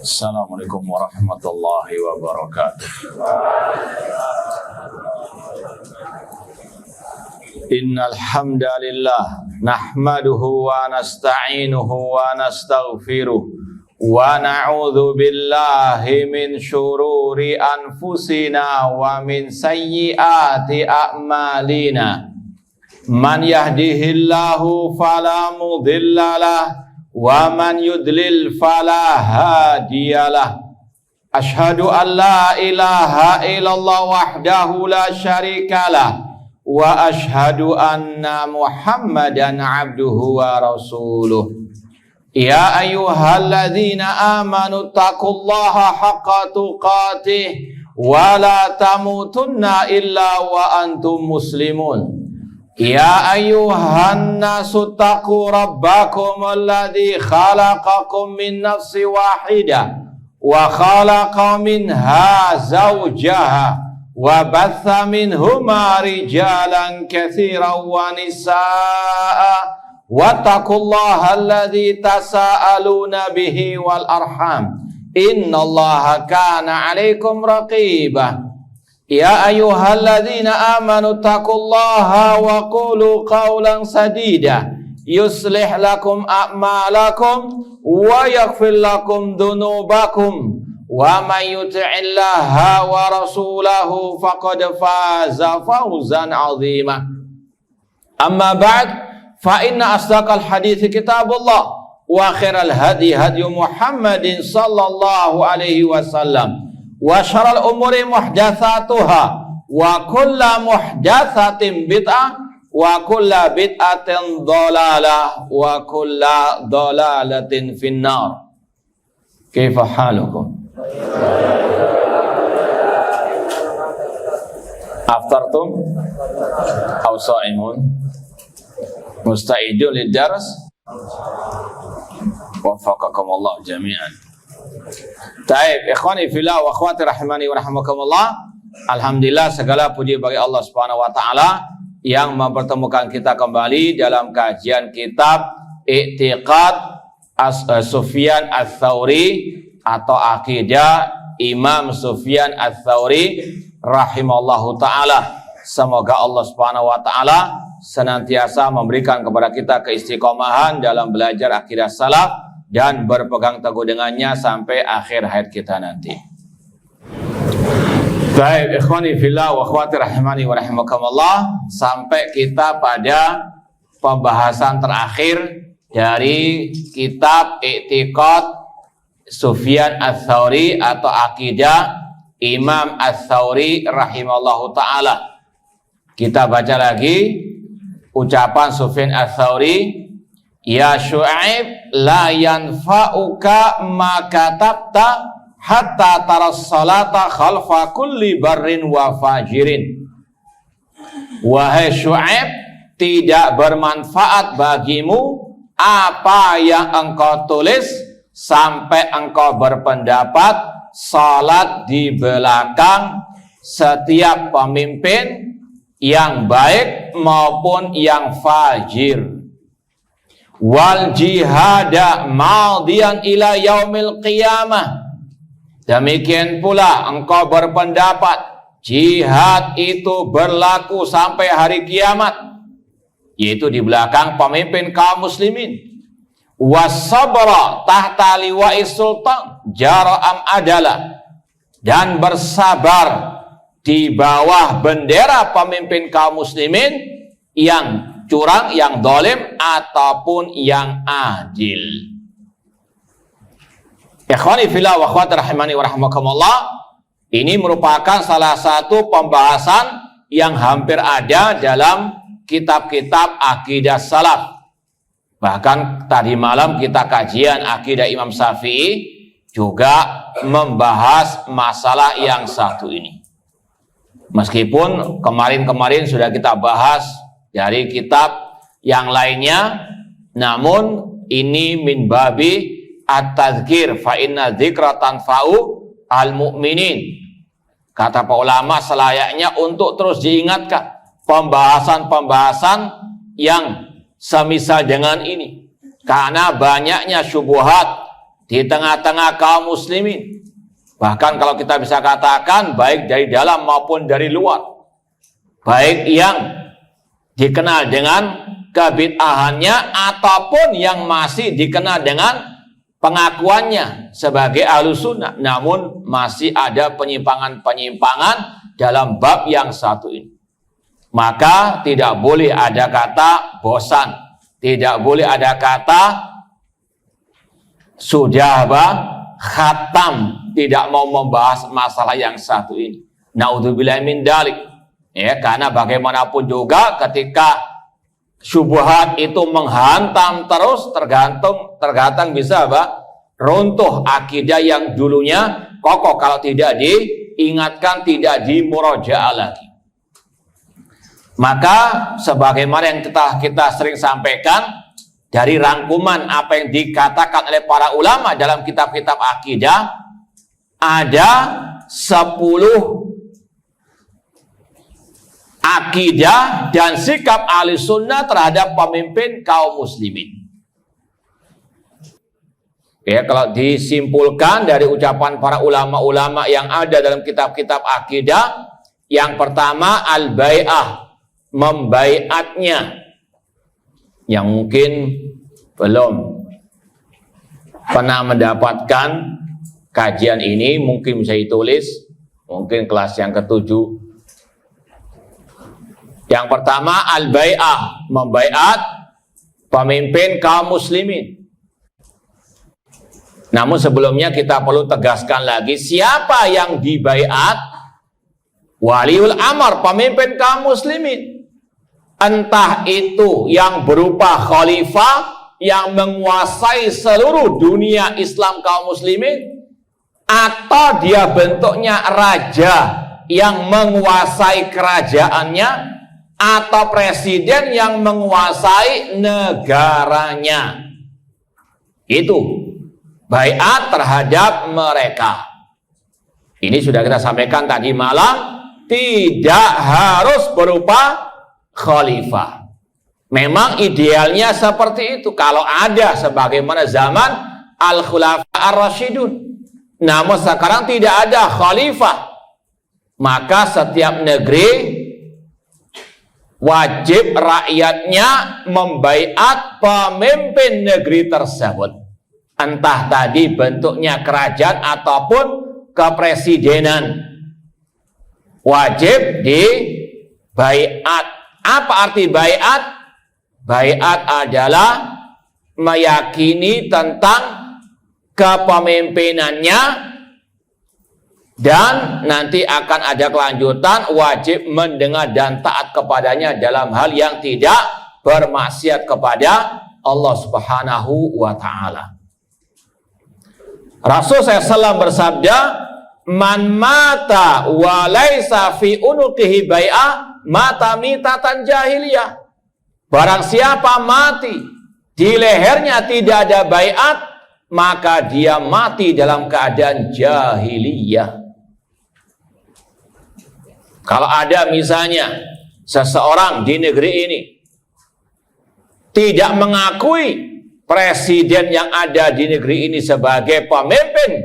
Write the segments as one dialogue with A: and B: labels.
A: Assalamualaikum warahmatullahi wabarakatuh. Innal hamdalillah nahmaduhu wa nasta'inuhu wa nastaghfiruh wa na'udzu billahi min syururi anfusina wa min sayyiati a'malina. Man yahdihillahu fala mudhillalah wa man yudlil fala hadiyalah. Ashhadu an la ilaha illallah wahdahu la syarikalah wa ashhadu anna Muhammadan abduhu wa rasuluh. Ya ayyuhalladzina amanu taqullaha haqqa tuqatih wa la tamutunna illa wa antum muslimun. Ya ayyuhan nasu taqu rabbakum alladzi khalaqakum min nafsin wahidah wa khalaqa minha zawjaha wa batha minhuma rijalan katsiran wa nisaa'a wattaqullaha alladzi tasaaluna bihi wal arham innallaha kana 'alaikum raqibah. Ya ayyuhalladzina amanu taqullaha wa qulu qawlan sadida yuslih lakum a'malakum wa yaghfir lakum dhunubakum wa may yuti'illaha wa rasulahu faqad faza fawzan 'azima. Amma ba'd, fa inna asdaqal hadithi kitabullah wa khairal hadi hadi Muhammadin sallallahu alaihi wasallam wa syarrul umuri muhdatsatuha wa kullu muhdatsatin bid'ah wa kullu bid'atin dhalalah wa kullu dhalalatin finnar. Kaifa halukum? Aftartum aw sha'imun? Musta'idun lid-dars? Waffaqakumullah jami'an. Taib, ikhwani fillah wa akhwati rahimani wa rahimakumullah. Alhamdulillah, segala puji bagi Allah Subhanahu wa taala yang mempertemukan kita kembali dalam kajian kitab I'tiqad Sufyan Ats-Tsauri atau akidah Imam Sufyan Ats-Tsauri rahimallahu taala. Semoga Allah Subhanahu wa taala senantiasa memberikan kepada kita keistiqomahan dalam belajar akidah salaf dan berpegang teguh dengannya sampai akhir hayat kita nanti. Baik, ikhwani fillah wa akhwati rahimani wa rahimakumullah, sampai kita pada pembahasan terakhir dari kitab I'tiqad Sufyan Ats-Tsauri atau akidah Imam Ats-Tsauri rahimallahu taala. Kita baca lagi ucapan Sufyan Ats-Tsauri, ya Syu'aib la yanfa'uka ma katabta hatta taras salata khalfa kulli barrin wa fajirin. Wahai Syu'aib, tidak bermanfaat bagimu apa yang engkau tulis sampai engkau berpendapat salat di belakang setiap pemimpin yang baik maupun yang fajir. Wal jihada madiyan ila yaumil qiyamah. Demikian pula engkau berpendapat jihad itu berlaku sampai hari kiamat, yaitu di belakang pemimpin kaum muslimin. Wasabra tahta liwa'is sultan jara'am adalah, dan bersabar di bawah bendera pemimpin kaum muslimin yang curang, yang dolim ataupun yang adil. Ikhwani fillah wa akhwati rahimani wa rahimakumullah, ini merupakan salah satu pembahasan yang hampir ada dalam kitab-kitab akidah salaf. Bahkan tadi malam kita kajian akidah Imam Syafi'i juga membahas masalah yang satu ini. Meskipun kemarin-kemarin sudah kita bahas dari kitab yang lainnya, namun ini min babi at-tadzkir fa inna dzikra tanfa'u al-mu'minin. Kata para ulama, selayaknya untuk terus diingatkan pembahasan-pembahasan yang semisal dengan ini, karena banyaknya syubhat di tengah-tengah kaum muslimin. Bahkan kalau kita bisa katakan baik dari dalam maupun dari luar, baik yang dikenal dengan kebid'ahannya ataupun yang masih dikenal dengan pengakuannya sebagai ahlus sunnah, namun masih ada penyimpangan-penyimpangan dalam bab yang satu ini. Maka tidak boleh ada kata bosan, tidak boleh ada kata sudah khatam, tidak mau membahas masalah yang satu ini. Naudzubillah min dalik. Ya, karena bagaimanapun juga ketika syubhat itu menghantam terus, tergantung bisa runtuh akidah yang dulunya kokoh kalau tidak diingatkan, tidak dimurajaah lagi. Maka sebagaimana yang kita sering sampaikan dari rangkuman apa yang dikatakan oleh para ulama dalam kitab-kitab akidah, ada 10 akidah dan sikap ahli sunnah terhadap pemimpin kaum muslimin. Ya, kalau disimpulkan dari ucapan para ulama-ulama yang ada dalam kitab-kitab akidah, yang pertama al-bai'ah, membaiatnya. Yang mungkin belum pernah mendapatkan kajian ini, mungkin bisa ditulis, mungkin kelas yang ke-7. Yang pertama al-bai'ah, membaiat pemimpin kaum muslimin. Namun sebelumnya kita perlu tegaskan lagi, siapa yang dibaiat? Waliul amr, pemimpin kaum muslimin. Entah itu yang berupa khalifah yang menguasai seluruh dunia Islam kaum muslimin, atau dia bentuknya raja yang menguasai kerajaannya, atau presiden yang menguasai negaranya. Itu baiat terhadap mereka. Ini sudah kita sampaikan tadi malam, tidak harus berupa khalifah. Memang idealnya seperti itu kalau ada sebagaimana zaman al-khulafa ar-rasyidun. Namun sekarang tidak ada khalifah. Maka setiap negeri wajib rakyatnya membaiat pemimpin negeri tersebut. Entah tadi bentuknya kerajaan ataupun kepresidenan. Wajib dibaiat. Apa arti baiat? Baiat adalah meyakini tentang kepemimpinannya, dan nanti akan ada kelanjutan, wajib mendengar dan taat kepadanya dalam hal yang tidak bermaksiat kepada Allah Subhanahu wa ta'ala. Rasul SAW bersabda, man mata wa laisa fi unuqihi bai'ah mata mitatan jahiliyah. Barang siapa mati di lehernya tidak ada baiat, maka dia mati dalam keadaan jahiliyah. Kalau ada misalnya seseorang di negeri ini tidak mengakui presiden yang ada di negeri ini sebagai pemimpin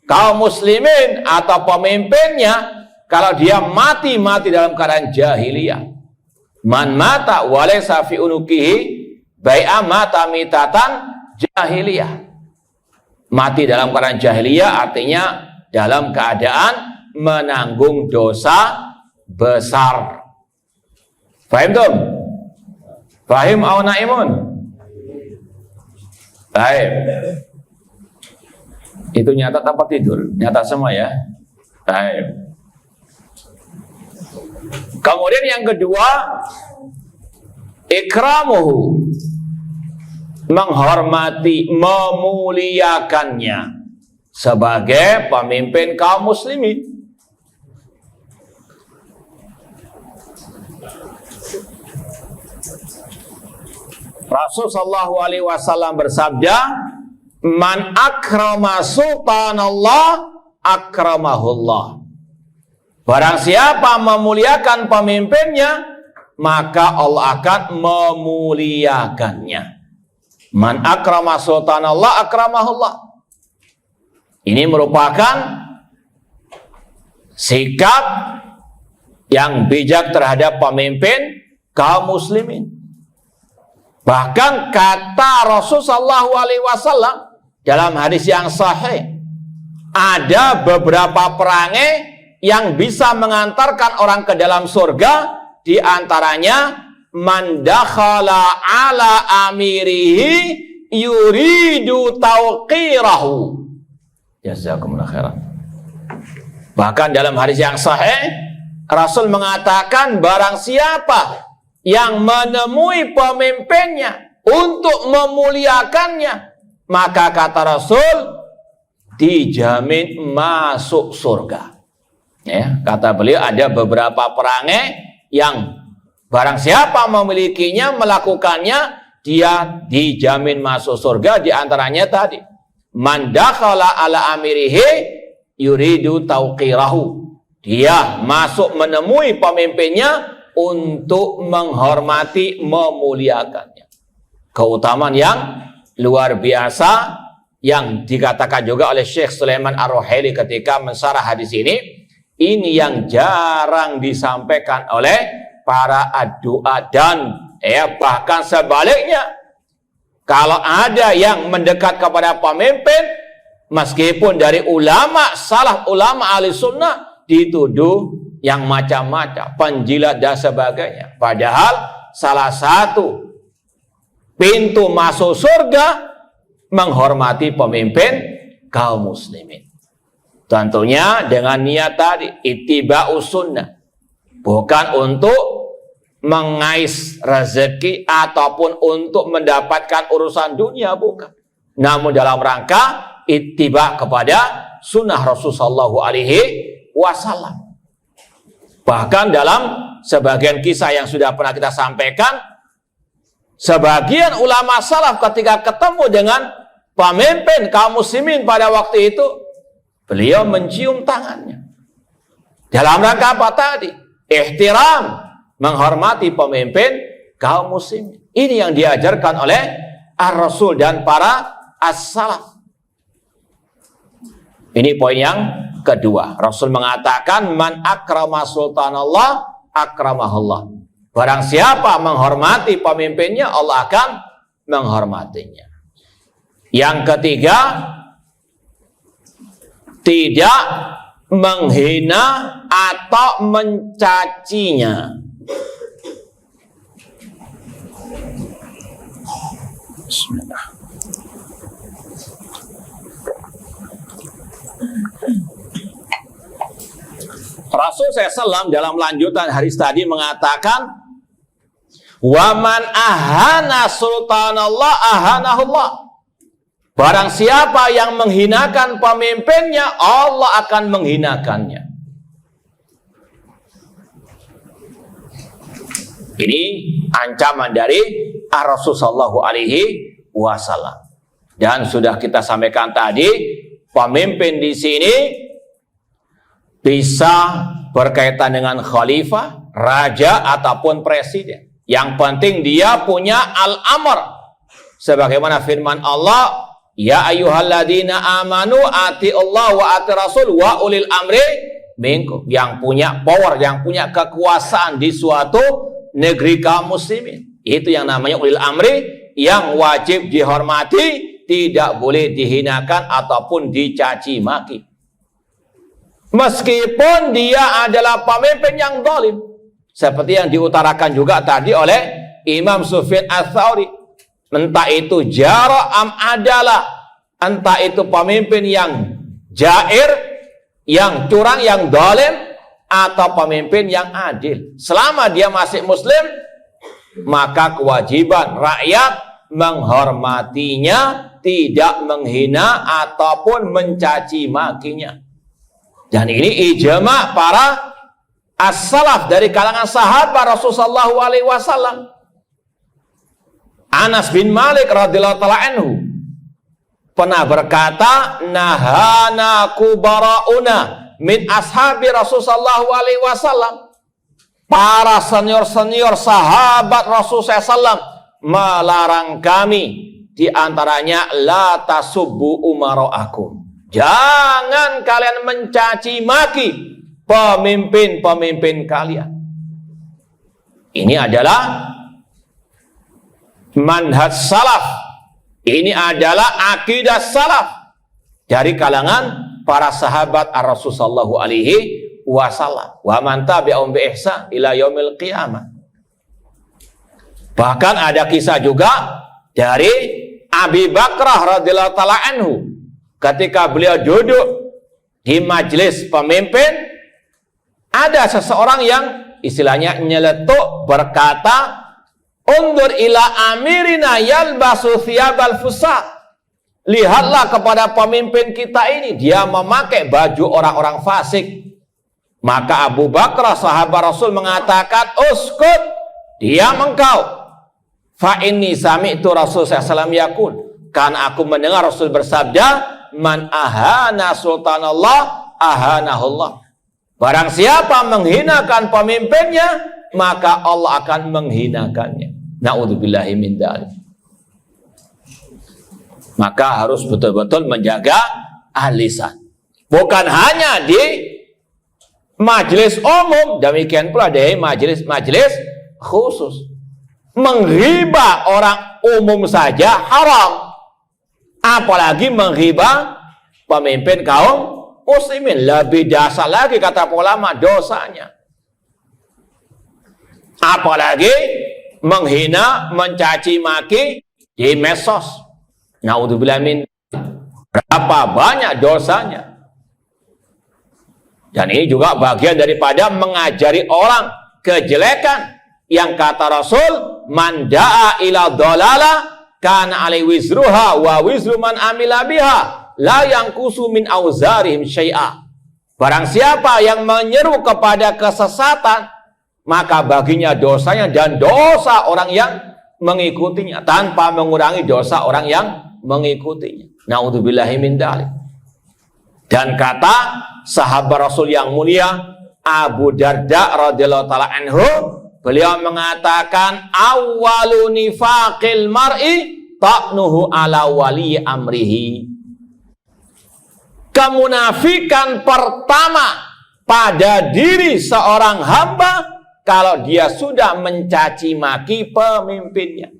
A: kaum muslimin atau pemimpinnya, kalau dia mati dalam keadaan jahiliyah. Man mata walaysa fi unuqihi bai'a mata mitatan jahiliyah. Mati dalam keadaan jahiliyah artinya dalam keadaan menanggung dosa besar. Fahim tuh? Fahim au naimun? Baik. Itu nyata tanpa tidur, nyata semua ya. Baik. Kemudian yang kedua, ikramuhu, menghormati, memuliakannya sebagai pemimpin kaum muslimin. Rasul sallallahu alaihi wasallam bersabda, man akrama sultanallah akramahullah. Barang siapa memuliakan pemimpinnya, maka Allah akan memuliakannya. Man akrama sultanallah akramahullah. Ini merupakan sikap yang bijak terhadap pemimpin kaum muslimin. Bahkan kata Rasulullah SAW dalam hadis yang sahih, ada beberapa perangai yang bisa mengantarkan orang ke dalam surga, di antaranya man dakhala ala amirihi yuridu tauqirahu. Jazakumullah khairan. Bahkan dalam hadis yang sahih, Rasul mengatakan barang siapa yang menemui pemimpinnya untuk memuliakannya, maka kata Rasul dijamin masuk surga. Ya, kata beliau ada beberapa perangai yang barang siapa memilikinya, melakukannya, dia dijamin masuk surga. Di antaranya tadi, man dakhala ala amirihi yuridu tauqirahu. Dia masuk menemui pemimpinnya untuk menghormati, memuliakannya. Keutamaan yang luar biasa yang dikatakan juga oleh Syekh Sulaiman Ar-Ruhaili ketika mensyarah hadis ini. Ini yang jarang disampaikan oleh para addu'a, dan bahkan sebaliknya, kalau ada yang mendekat kepada pemimpin, meskipun dari ulama salaf, ulama ahli sunnah, dituduh yang macam-macam, penjilat dan sebagainya. Padahal salah satu pintu masuk surga menghormati pemimpin kaum muslimin. Tentunya dengan niat tadi, ittiba'us sunnah, bukan untuk mengais rezeki ataupun untuk mendapatkan urusan dunia, bukan. Namun dalam rangka ittiba kepada sunnah Rasulullah SAW. Bahkan dalam sebagian kisah yang sudah pernah kita sampaikan, sebagian ulama salaf ketika ketemu dengan pemimpin kaum muslimin pada waktu itu, beliau mencium tangannya. Dalam rangka apa tadi? Ihtiram, menghormati pemimpin kaum muslimin. Ini yang diajarkan oleh Ar-Rasul dan para as-salaf. Ini poin yang kedua. Rasul mengatakan, man akrama sultanallah akramahullah. Barang siapa menghormati pemimpinnya, Allah akan menghormatinya. Yang ketiga, tidak menghina atau mencacinya. Bismillah. Rasul SAW dalam lanjutan hadis tadi mengatakan, waman ahana sultanallah ahanahullah. Barang siapa yang menghinakan pemimpinnya, Allah akan menghinakannya. Ini ancaman dari Rasulullah SAW. Dan sudah kita sampaikan tadi, pemimpin di sini bisa berkaitan dengan khalifah, raja ataupun presiden. Yang penting dia punya al-amr. Sebagaimana firman Allah, ya ayyuhalladzina amanu ati Allah wa ati Rasul wa ulil amri minkum. Yang punya power, yang punya kekuasaan di suatu negeri kaum muslimin, itu yang namanya ulil amri, yang wajib dihormati, tidak boleh dihinakan ataupun dicaci maki. Meskipun dia adalah pemimpin yang zalim, seperti yang diutarakan juga tadi oleh Imam Sufyan Ats-Tsauri. Entah itu jara am adalah, entah itu pemimpin yang jair, yang curang, yang zalim, atau pemimpin yang adil. Selama dia masih muslim, maka kewajiban rakyat menghormatinya, tidak menghina ataupun mencaci makinya. Dan ini ijma para as-salaf dari kalangan sahabat Rasulullah SAW. Anas bin Malik radhiyallahu ta'ala anhu pernah berkata, nahana kubarauna min ashabi Rasulullah SAW. Para senior-senior sahabat Rasulullah SAW melarang kami, di antaranya la tasubbu umara'akum, Jangan kalian mencaci maki pemimpin-pemimpin kalian. Ini adalah manhaj salaf. Ini adalah akidah salaf dari kalangan para sahabat Ar-Rasul sallallahu alaihi wasallam. Wa man tabi'ahum bi ihsan ila yaumil qiyamah. Bahkan ada kisah juga dari Abi Bakrah radhiyallahu taala anhu, ketika beliau duduk di majelis pemimpin, ada seseorang yang istilahnya nyeletuk berkata, "Undur ila amirina yalbasu thiyabal fusaq." Lihatlah kepada pemimpin kita ini, dia memakai baju orang-orang fasik. Maka Abu Bakrah sahabat Rasul mengatakan, "Uskut, diam engkau. Fa inni sami'tu Rasul sallallahu yakun." Karena aku mendengar Rasul bersabda, "Man ahana sultanallah ahanahullah." Barang siapa menghinakan pemimpinnya, maka Allah akan menghinakannya. Na'udzubillahi min dzalik. Maka harus betul-betul menjaga lisan. Bukan hanya di majelis umum, demikian pula di majelis khusus. Menghibah orang umum saja haram, apalagi menghibah pemimpin kaum muslimin. Lebih dasar lagi kata ulama dosanya. Apalagi menghina, mencaci maki di medsos. Naudzubillah min, berapa banyak dosanya. Dan ini juga bagian daripada mengajari orang kejelekan, yang kata Rasul, "Man da'a ila dhalala kana alai wizruha wa wizru man amila biha la yanqusu min auzarihim syai'a." Barang siapa yang menyeru kepada kesesatan, maka baginya dosanya dan dosa orang yang mengikutinya, tanpa mengurangi dosa orang yang mengikutinya. Na'udzubillahi min dzalik. Dan kata sahabat Rasul yang mulia Abu Darda radhiyallahu taala anhu, beliau mengatakan, "Awwalu nifaqil mar'i ta'nuhu ala wali amrihi." Kemunafikan pertama pada diri seorang hamba kalau dia sudah mencaci maki pemimpinnya.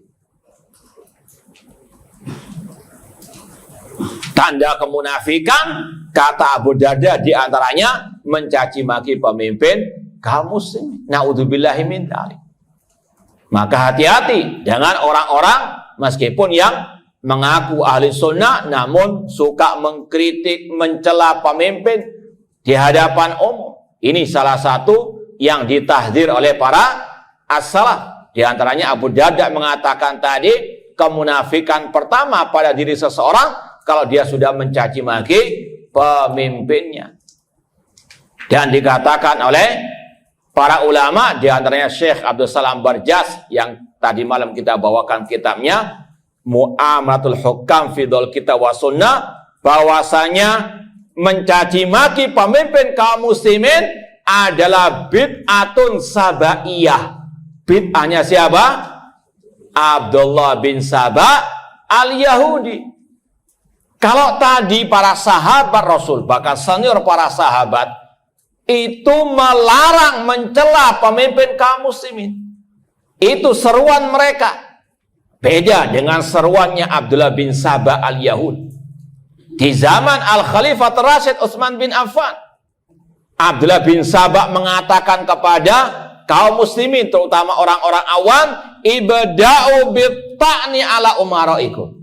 A: Tanda kemunafikan, kata Abu Darda, diantaranya mencaci maki pemimpin kaum muslim. Na'udzubillahi min dzalik. Maka hati-hati dengan orang-orang meskipun yang mengaku ahli sunnah namun suka mengkritik, mencela pemimpin di hadapan umum. Ini salah satu yang ditahdzir oleh para as-salaf. Di antaranya Abu Darda mengatakan tadi, kemunafikan pertama pada diri seseorang kalau dia sudah mencaci maki pemimpinnya. Dan dikatakan oleh para ulama, di antaranya Syekh Abdul Salam Barjas yang tadi malam kita bawakan kitabnya Mu'amalatul Hukam fi Dhul Kitab wa Sunnah, bahwasanya mencaci maki pemimpin kaum muslimin adalah bid'atun sabaiyah. Bid'ahnya siapa? Abdullah bin Saba al-Yahudi. Kalau tadi para sahabat Rasul, bahkan senior para sahabat, itu melarang mencela pemimpin kaum muslimin. Itu seruan mereka. Beda dengan seruannya Abdullah bin Saba al-Yahud. Di zaman Al-Khalifah Rasyid Utsman bin Affan, Abdullah bin Saba mengatakan kepada kaum muslimin, terutama orang-orang awam, "Ibda'u bitta'ni ala umaraikum."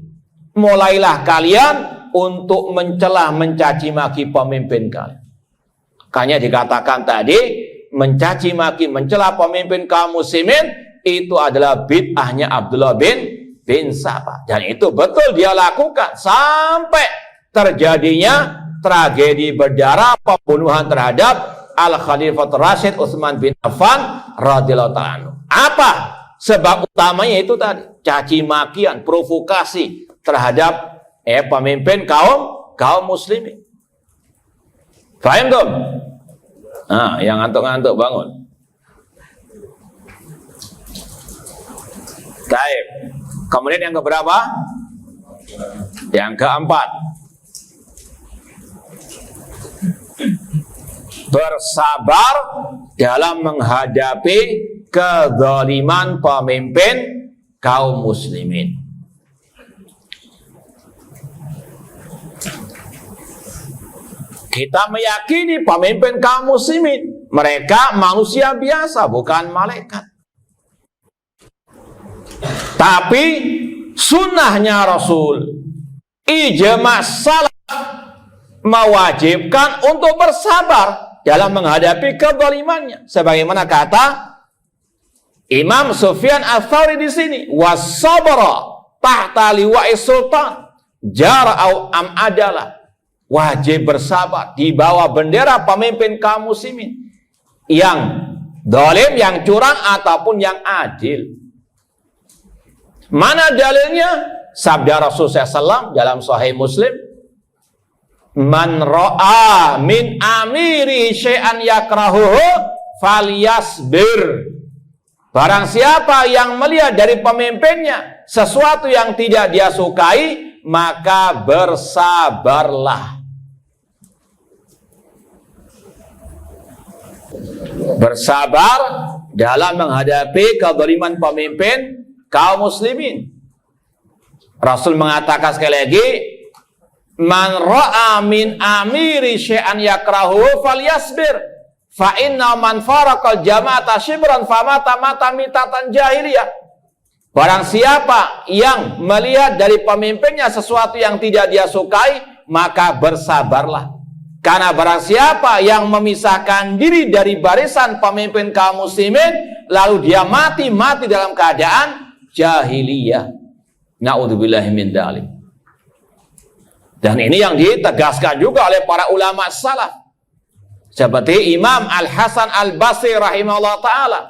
A: Mulailah kalian untuk mencela, mencaci maki pemimpin kalian. Makanya dikatakan tadi, mencaci maki, mencela pemimpin kaum muslimin itu adalah bid'ahnya Abdullah bin Saba. Dan itu betul dia lakukan sampai terjadinya tragedi berdarah pembunuhan terhadap Al-Khalifah Rasyid Utsman bin Affan radhiyallahu ta'ala anhu. Apa sebab utamanya? Itu tadi, caci makian, provokasi terhadap pemimpin kaum muslimin. Paham tuh? Nah, yang ngantuk-ngantuk bangun. Baik. Kemudian yang keberapa? Yang keempat. bersabar dalam menghadapi kezaliman pemimpin kaum muslimin. Kita meyakini pemimpin kaum muslimin, mereka manusia biasa, bukan malaikat. Tapi sunnahnya Rasul, ijma' salaf mewajibkan untuk bersabar dalam menghadapi kezalimannya. Sebagaimana kata Imam Sufyan Ats-Tsauri di sini, was-sabra tahta liwa'i sultan jara'au am adalah. Wajib bersabar di bawah bendera pemimpin kaum muslimin yang zalim, yang curang ataupun yang adil. Mana dalilnya? Sabda Rasulullah SAW dalam Sahih Muslim, man ra'a min amiri syai'an yakrahuhu falyasbir. Barang siapa yang melihat dari pemimpinnya sesuatu yang tidak dia sukai, maka bersabarlah. Bersabar dalam menghadapi kezaliman pemimpin kaum muslimin. Rasul mengatakan sekali lagi, man ra'a min amiri syai'an yakrahu falyasbir fa inna man faraqal jama'ata shibran famata mata mitatan jahiliyah. Barang siapa yang melihat dari pemimpinnya sesuatu yang tidak dia sukai, maka bersabarlah. Karena barang siapa yang memisahkan diri dari barisan pemimpin kaum muslimin, lalu dia mati dalam keadaan jahiliyah. Na'udzubillahi min dzalik. Dan ini yang ditegaskan juga oleh para ulama salaf. Seperti Imam Al-Hasan Al-Basri rahimahullah ta'ala.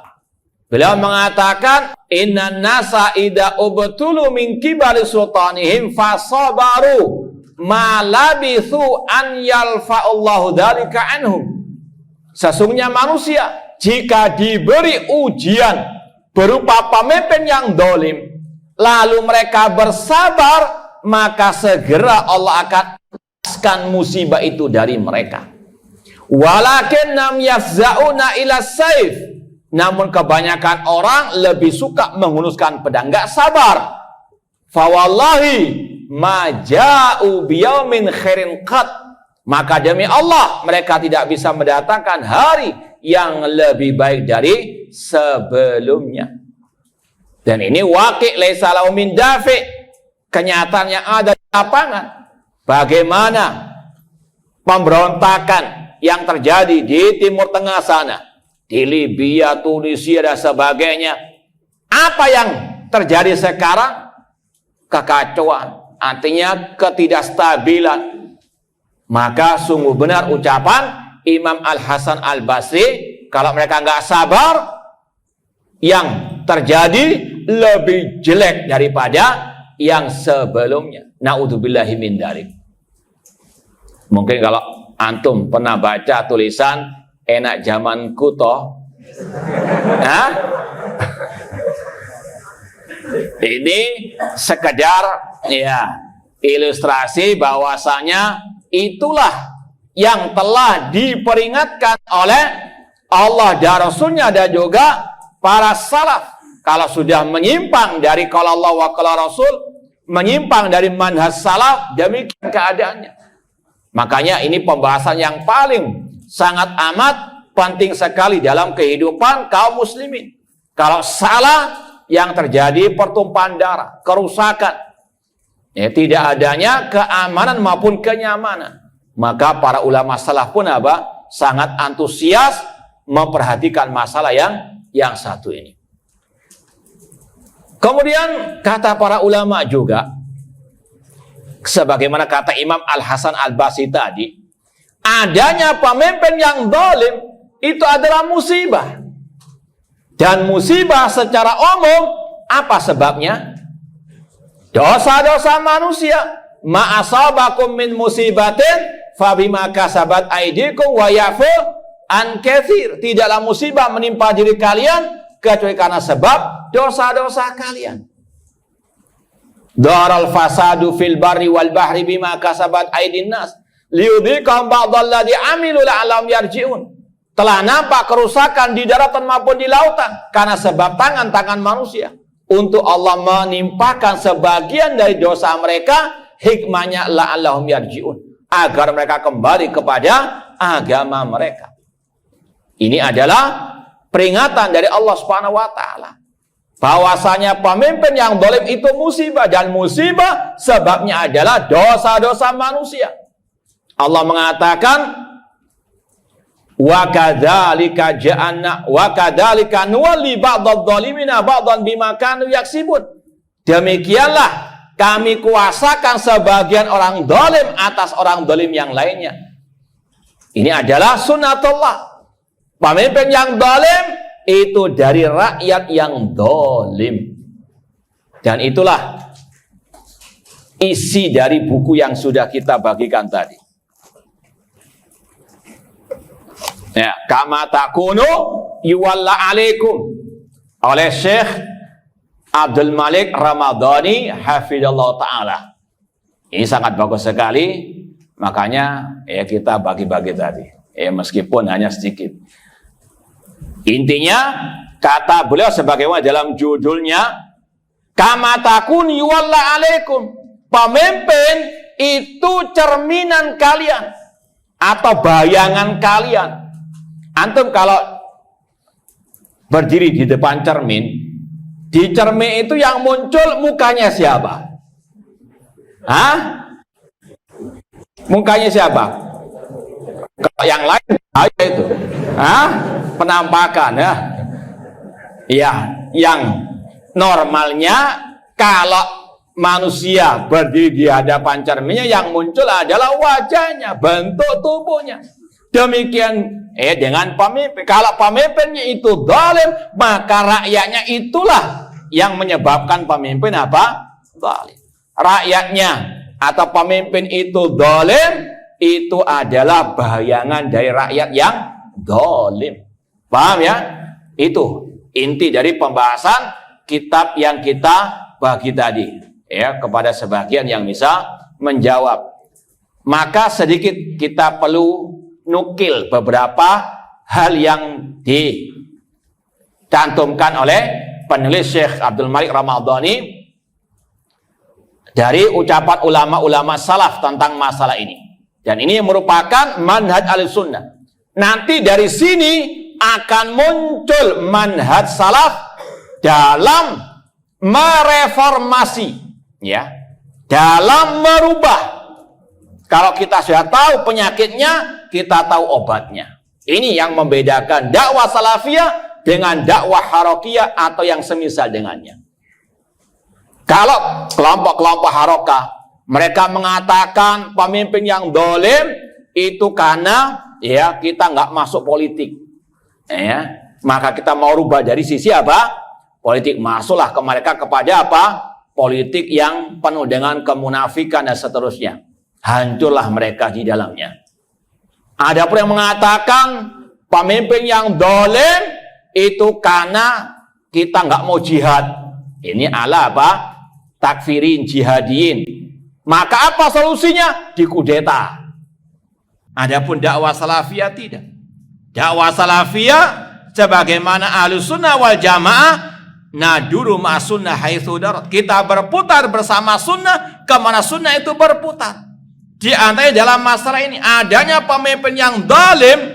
A: Beliau mengatakan, inna nasa idza ubtulu min kibari sultanihim fasabaru ma labithu an yalfa'allahu dzalika anhum. Sesungguhnya manusia jika diberi ujian berupa pemimpin yang zalim, lalu mereka bersabar, maka segera Allah akan lepaskan musibah itu dari mereka. Walakin nam yafza'una ila saif. Namun kebanyakan orang lebih suka menghunuskan pedang, enggak sabar. Fawallahi ma ja'u biyaumin khairin qat. Maka demi Allah mereka tidak bisa mendatangkan hari yang lebih baik dari sebelumnya. Dan ini waqi' laisa lahu min dafi', kenyataan yang ada di lapangan. Bagaimana pemberontakan yang terjadi di Timur Tengah sana, di Libya, Tunisia dan sebagainya. Apa yang terjadi sekarang? Kekacauan, artinya ketidakstabilan. Maka sungguh benar ucapan Imam Al-Hasan Al-Basri, kalau mereka nggak sabar, yang terjadi lebih jelek daripada yang sebelumnya. Na'udzubillahi min dzalik. Mungkin kalau antum pernah baca tulisan enak zamanku toh. Hah? Ini sekedar ya ilustrasi bahwasanya itulah yang telah diperingatkan oleh Allah dan Rasulnya dan juga para salaf. Kalau sudah menyimpang dari qala Allah wa qala Rasul, menyimpang dari manhaj salaf, demikian keadaannya. Makanya ini pembahasan yang paling sangat amat penting sekali dalam kehidupan kaum muslimin. Kalau salah, yang terjadi pertumpahan darah, kerusakan, ya, tidak adanya keamanan maupun kenyamanan. Maka para ulama salaf pun sangat antusias memperhatikan masalah yang satu ini. Kemudian kata para ulama juga, sebagaimana kata Imam Al-Hasan Al-Basri tadi, adanya pemimpin yang zalim itu adalah musibah. Dan musibah secara umum apa sebabnya? Dosa-dosa manusia. Ma asabakum min musibatin fabima kasabat aydikum wa yafu an katsir. Tidaklah musibah menimpa diri kalian kecuali karena sebab dosa-dosa kalian. Daral fasadu fil barri wal bahri bima kasabat aydin nas liyudhiqahum ba'dalladzi amilu la'allahum yarji'un. telah nampak kerusakan di daratan maupun di lautan karena sebab tangan-tangan manusia. Untuk Allah menimpakan sebagian dari dosa mereka, hikmahnya la'allahum yarji'un, agar mereka kembali kepada agama mereka. Ini adalah peringatan dari Allah Subhanahu wa taala bahwasanya pemimpin yang zalim itu musibah, dan musibah sebabnya adalah dosa-dosa manusia. Allah mengatakan, wa kadzalika ja'alna wa kadzalika nuwalli ba'dadh-dhalimina ba'dhan bima kanu yaksibun. Demikianlah kami kuasakan sebagian orang zalim atas orang zalim yang lainnya. Ini adalah sunnatullah. Pemimpin yang zalim itu dari rakyat yang zalim. Dan itulah isi dari buku yang sudah kita bagikan tadi. Ya, kama takunu yuwalla alaikum, oleh Syekh Abdul Malik Ramadhani hafizallahu taala. Ini sangat bagus sekali, makanya ya kita bagi-bagi tadi. Ya meskipun hanya sedikit. Intinya kata beliau sebagaimana dalam judulnya, kama takunu yuwalla alaikum. Pemimpin itu cerminan kalian atau bayangan kalian. Antum kalau berdiri di depan cermin, di cermin itu yang muncul mukanya siapa? Hah? Mukanya siapa? Kalau yang lain aja itu. Hah? Penampakan ya. Ya, yang normalnya kalau manusia berdiri di hadapan cerminnya, yang muncul adalah wajahnya, bentuk tubuhnya. Demikian dengan pemimpin. Kalau pemimpinnya itu zalim, maka rakyatnya itulah yang menyebabkan pemimpin apa? Zalim. Rakyatnya atau pemimpin itu zalim, itu adalah bayangan dari rakyat yang zalim. Paham ya? Itu inti dari pembahasan kitab yang kita bagi tadi. Ya, kepada sebagian yang bisa menjawab. Maka sedikit kita perlu nukil beberapa hal yang dicantumkan oleh penulis Syekh Abdul Malik Ramadhani dari ucapan ulama-ulama salaf tentang masalah ini. Dan ini merupakan manhaj Ahlussunnah. Nanti dari sini akan muncul manhaj salaf dalam mereformasi, ya, dalam merubah. Kalau kita sudah tahu penyakitnya, kita tahu obatnya. Ini yang membedakan dakwah salafiyah dengan dakwah harokiyah atau yang semisal dengannya. Kalau kelompok-kelompok harokah, mereka mengatakan pemimpin yang zalim itu karena ya kita nggak masuk politik. Ya, maka kita mau rubah dari sisi apa? Politik. Masuklah ke mereka kepada apa? Politik yang penuh dengan kemunafikan dan seterusnya. Hancurlah mereka di dalamnya. Ada pun yang mengatakan pemimpin yang zalim itu karena kita nggak mau jihad. Ini ala apa? Takfirin, jihadiin. Maka apa solusinya? Dikudeta. Adapun dakwah salafiyah tidak. Dakwah salafiyah sebagaimana Ahlussunnah wal Jamaah, naduru ma'asunnah haitsu darat. Kita berputar bersama sunnah kemana sunnah itu berputar. Di antaranya dalam masalah ini adanya pemimpin yang zalim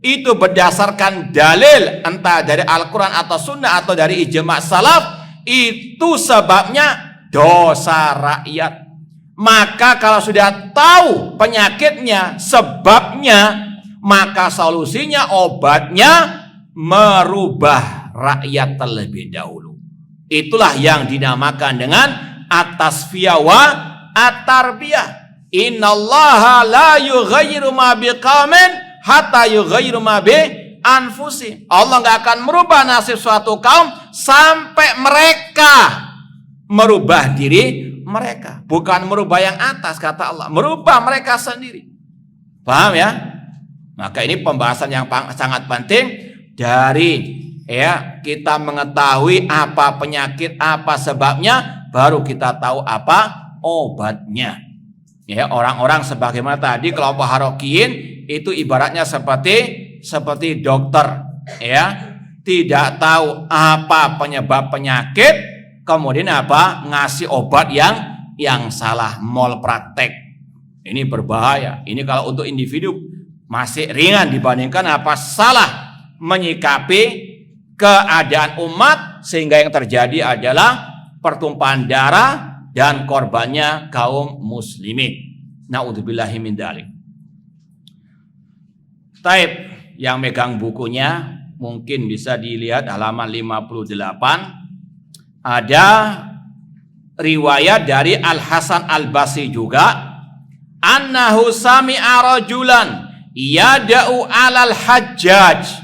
A: itu berdasarkan dalil entah dari Al-Quran atau Sunnah atau dari ijma' salaf, itu sebabnya dosa rakyat. Maka kalau sudah tahu penyakitnya, sebabnya, maka solusinya, obatnya merubah rakyat terlebih dahulu. Itulah yang dinamakan dengan at-tasfiyah wa at-tarbiyah. Innallaha la yughayyiru ma biqaumin hatta yughayyiru ma bi anfusihim. Allah enggak akan merubah nasib suatu kaum sampai mereka merubah diri mereka. Bukan merubah yang atas, kata Allah, merubah mereka sendiri. Paham ya? Maka ini pembahasan yang sangat penting dari ya kita mengetahui apa penyakit, apa sebabnya, baru kita tahu apa obatnya. Ya, orang-orang sebagaimana tadi kelompok harokiyin itu ibaratnya seperti seperti dokter, ya, tidak tahu apa penyebab penyakit, kemudian apa, ngasih obat yang salah, malpraktek. Ini berbahaya. Ini kalau untuk individu masih ringan dibandingkan apa, salah menyikapi keadaan umat sehingga yang terjadi adalah pertumpahan darah dan korbannya kaum muslimin. Na'udzubillahi min dzalik. Taib, yang megang bukunya mungkin bisa dilihat halaman 58. Ada riwayat dari Al-Hasan Al-Basri juga, annahu sami'a rajulan yada'u 'alal Hajjaj.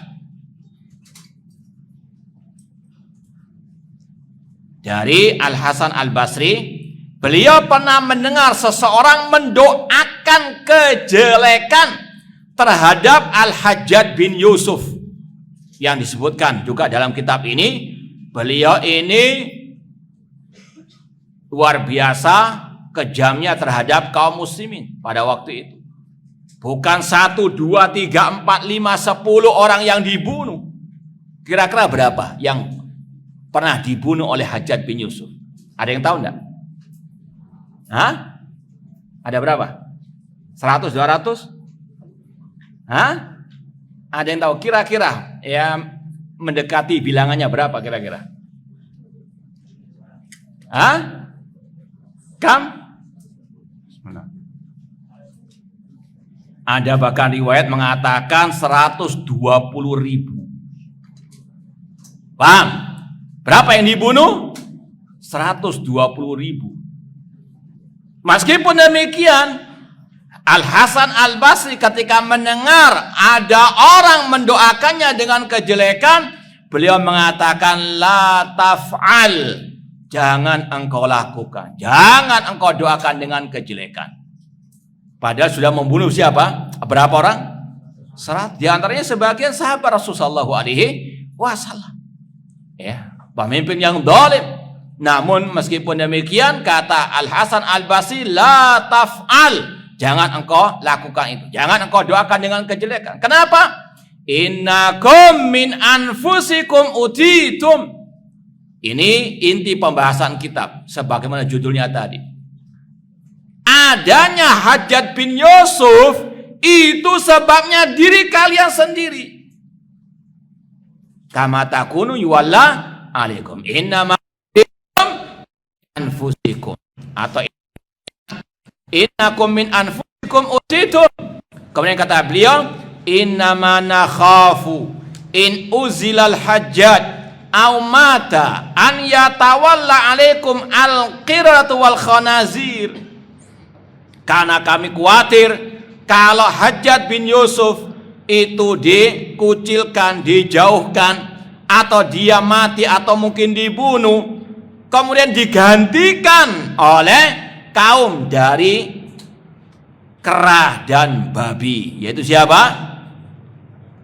A: Dari Al-Hasan Al-Basri, beliau pernah mendengar seseorang mendoakan kejelekan terhadap Al-Hajjaj bin Yusuf. Yang disebutkan juga dalam kitab ini, beliau ini luar biasa kejamnya terhadap kaum muslimin pada waktu itu. Bukan 1, 2, 3, 4, 5, 10 orang yang dibunuh. Kira-kira berapa yang pernah dibunuh oleh Hajjaj bin Yusuf? Ada yang tahu enggak? Hah? Ada berapa? 100, 200? Hah? Ada yang tahu kira-kira ya mendekati bilangannya berapa kira-kira? Hah? Kam? Ada bahkan riwayat mengatakan 120.000. Paham? Berapa yang dibunuh? 120.000. Meskipun demikian, Al-Hasan Al-Basri ketika mendengar ada orang mendoakannya dengan kejelekan, beliau mengatakan, la taf'al, jangan engkau lakukan, jangan engkau doakan dengan kejelekan. Padahal sudah membunuh siapa? Berapa orang? 100. Di antaranya sebagian sahabat Rasulullah SAW. Ya, pemimpin yang zalim. Namun meskipun demikian, kata Al-Hasan Al-Basri, la taf'al, jangan engkau lakukan itu, jangan engkau doakan dengan kejelekan. Kenapa? Innakum min anfusikum utitum. Ini inti pembahasan kitab sebagaimana judulnya tadi. Adanya Hajjaj bin Yusuf itu sebabnya diri kalian sendiri. Kama takunu yuwalla alaikum. Innama anfusikum, atau innakum min anfusikum utitum. Kemudian kata beliau, innama nakhafu in uzilal Hajjaj aw mata an yatawalla alaikum al-qiratu wal khanazir. Karena kami khawatir kalau Hajjaj bin Yusuf itu dikucilkan, dijauhkan, atau dia mati atau mungkin dibunuh, kemudian digantikan oleh kaum dari kera dan babi. Yaitu siapa?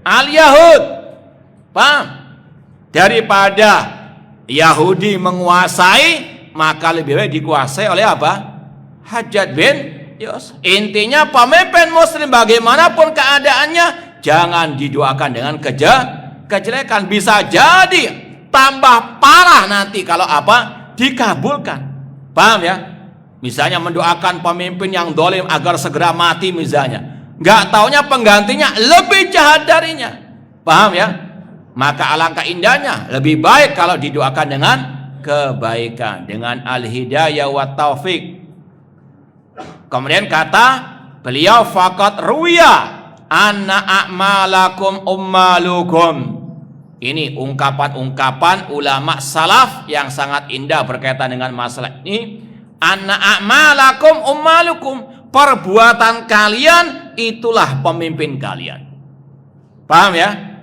A: Al-Yahud. Paham? Daripada Yahudi menguasai, maka lebih baik dikuasai oleh apa? Hajjaj bin Yusuf. Intinya pemimpin muslim bagaimanapun keadaannya, jangan didoakan dengan kejelekan. Bisa jadi tambah parah nanti kalau apa? Dikabulkan. Paham ya? Misalnya mendoakan pemimpin yang zalim agar segera mati misalnya. Nggak taunya penggantinya lebih jahat darinya. Paham ya? Maka alangkah indahnya, lebih baik kalau didoakan dengan kebaikan, dengan al-hidayah wa taufik. Kemudian kata beliau, faqat ruya anna a'malakum ummalukum. Ini ungkapan-ungkapan ulama salaf yang sangat indah berkaitan dengan masalah ini. Anna a'malakum ummalukum, perbuatan kalian itulah pemimpin kalian. Paham ya?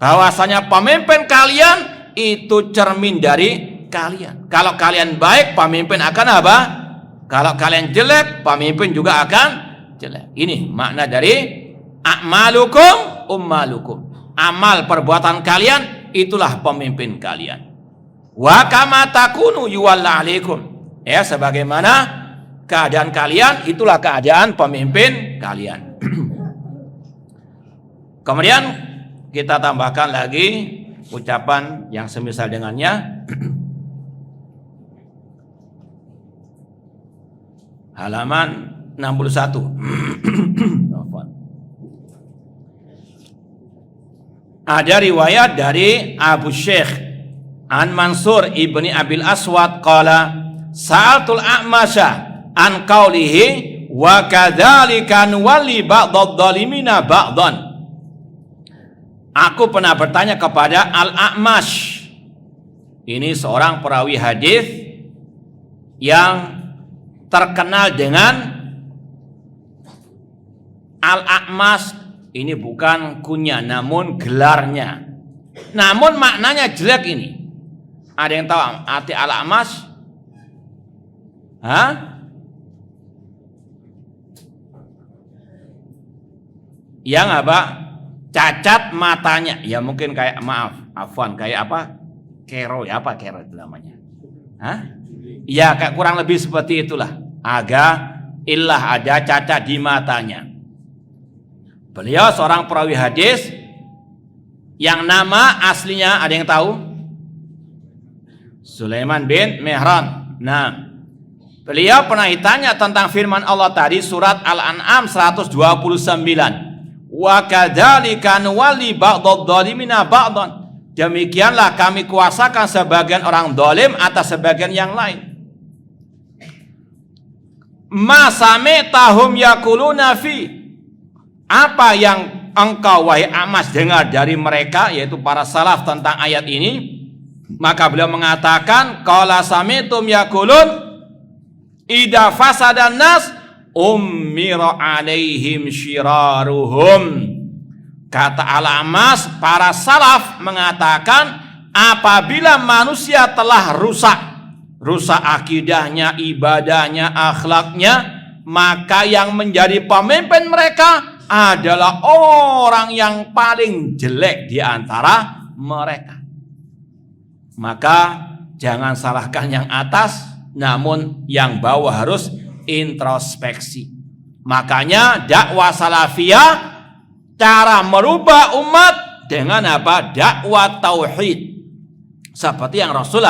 A: Bahwasanya pemimpin kalian itu cermin dari kalian. Kalau kalian baik, pemimpin akan apa? Kalau kalian jelek, pemimpin juga akan jelek. Ini makna dari a'malukum ummalukum. Amal perbuatan kalian itulah pemimpin kalian. Wa kama takunu yuwalla alaikum. Ya, sebagaimana keadaan kalian itulah keadaan pemimpin kalian. Kemudian kita tambahkan lagi ucapan yang semisal dengannya. Halaman 61. Ada riwayat dari Abu Syekh an Mansur ibni Abil Aswad qala sa'altul a'masya an qawlihi wa kadzalika nuwalli ba'dadh dhalimina ba'dhan. Aku pernah bertanya kepada Al-A'mash. Ini seorang perawi hadis yang terkenal dengan Al-A'mash. Ini bukan kunyah, namun gelarnya. Namun maknanya jelek ini. Ada yang tahu arti Al-A'mash? Hah? Yang apa? Cacat matanya. Ya mungkin kayak, maaf, afwan, kayak apa? Kero, ya apa kero itu namanya? Hah? Ya kayak kurang lebih seperti itulah. Ada cacat di matanya. Beliau seorang perawi hadis yang nama aslinya ada yang tahu? Sulaiman bin Mihran. Nah, beliau pernah ditanya tentang firman Allah tadi surat Al-An'am 129. Wa kadzalika nuwalli ba'dadh dhalimina ba'dhan. Demikianlah kami kuasakan sebagian orang zalim atas sebagian yang lain. Ma sami'tahum yaquluna fi. Apa yang engkau wahai A'mash dengar dari mereka, yaitu para salaf, tentang ayat ini? Maka beliau mengatakan qala sami'tum yaqulun idza fasadan nas ummira alaihim syiraruhum. Kata Al-A'mash, para salaf mengatakan apabila manusia telah rusak akidahnya, ibadahnya, akhlaknya, maka yang menjadi pemimpin mereka adalah orang yang paling jelek di antara mereka. Maka jangan salahkan yang atas, namun yang bawah harus introspeksi. Makanya dakwah salafiyah, cara merubah umat dengan apa? Dakwah tauhid. Seperti yang Rasul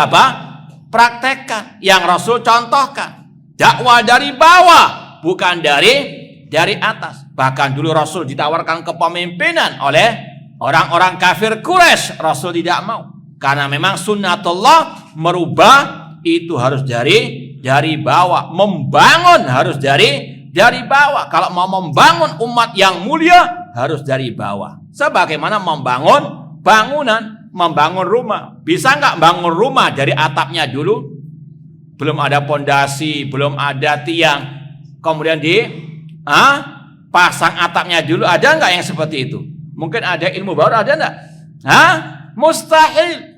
A: praktekkan, yang Rasul contohkan. Dakwah dari bawah, bukan dari atas. Bahkan dulu Rasul ditawarkan kepemimpinan oleh orang-orang kafir Quraisy. Rasul tidak mau. Karena memang sunnatullah merubah itu harus dari bawah. Membangun harus dari bawah. Kalau mau membangun umat yang mulia harus dari bawah. Sebagaimana membangun bangunan, membangun rumah. Bisa nggak bangun rumah dari atapnya dulu? Belum ada pondasi, belum ada tiang. Kemudian pasang atapnya dulu. Ada nggak yang seperti itu? Mungkin ada ilmu baru, ada nggak? Mustahil.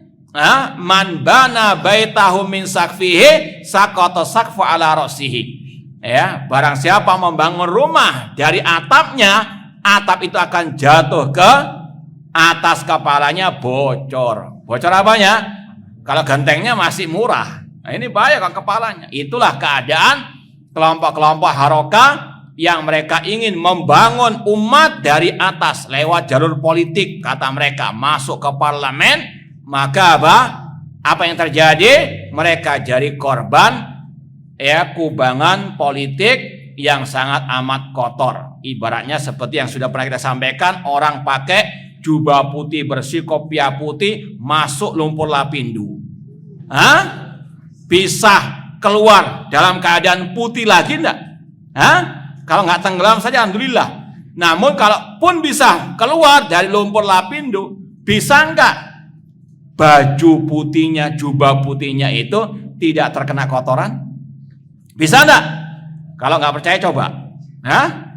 A: Man bana baitahu min sakfihi saqata saqfu ala ra'sihi. Ya, barang siapa membangun rumah dari atapnya, atap itu akan jatuh ke atas kepalanya, bocor. Bocor apanya? Kalau gentengnya masih murah. Nah, ini bahaya ke kepalanya. Itulah keadaan kelompok-kelompok harokah yang mereka ingin membangun umat dari atas lewat jalur politik, kata mereka, masuk ke parlemen. Maka apa yang terjadi? Mereka jadi korban kubangan politik yang sangat amat kotor. Ibaratnya seperti yang sudah pernah kita sampaikan, orang pakai jubah putih bersih, kopiah putih, masuk lumpur Lapindo. Bisa keluar dalam keadaan putih lagi enggak? Kalau nggak tenggelam saja alhamdulillah. Namun kalau pun bisa keluar dari lumpur Lapindo, bisa enggak baju putihnya, jubah putihnya itu tidak terkena kotoran? Bisa enggak? Kalau nggak percaya coba. Nah,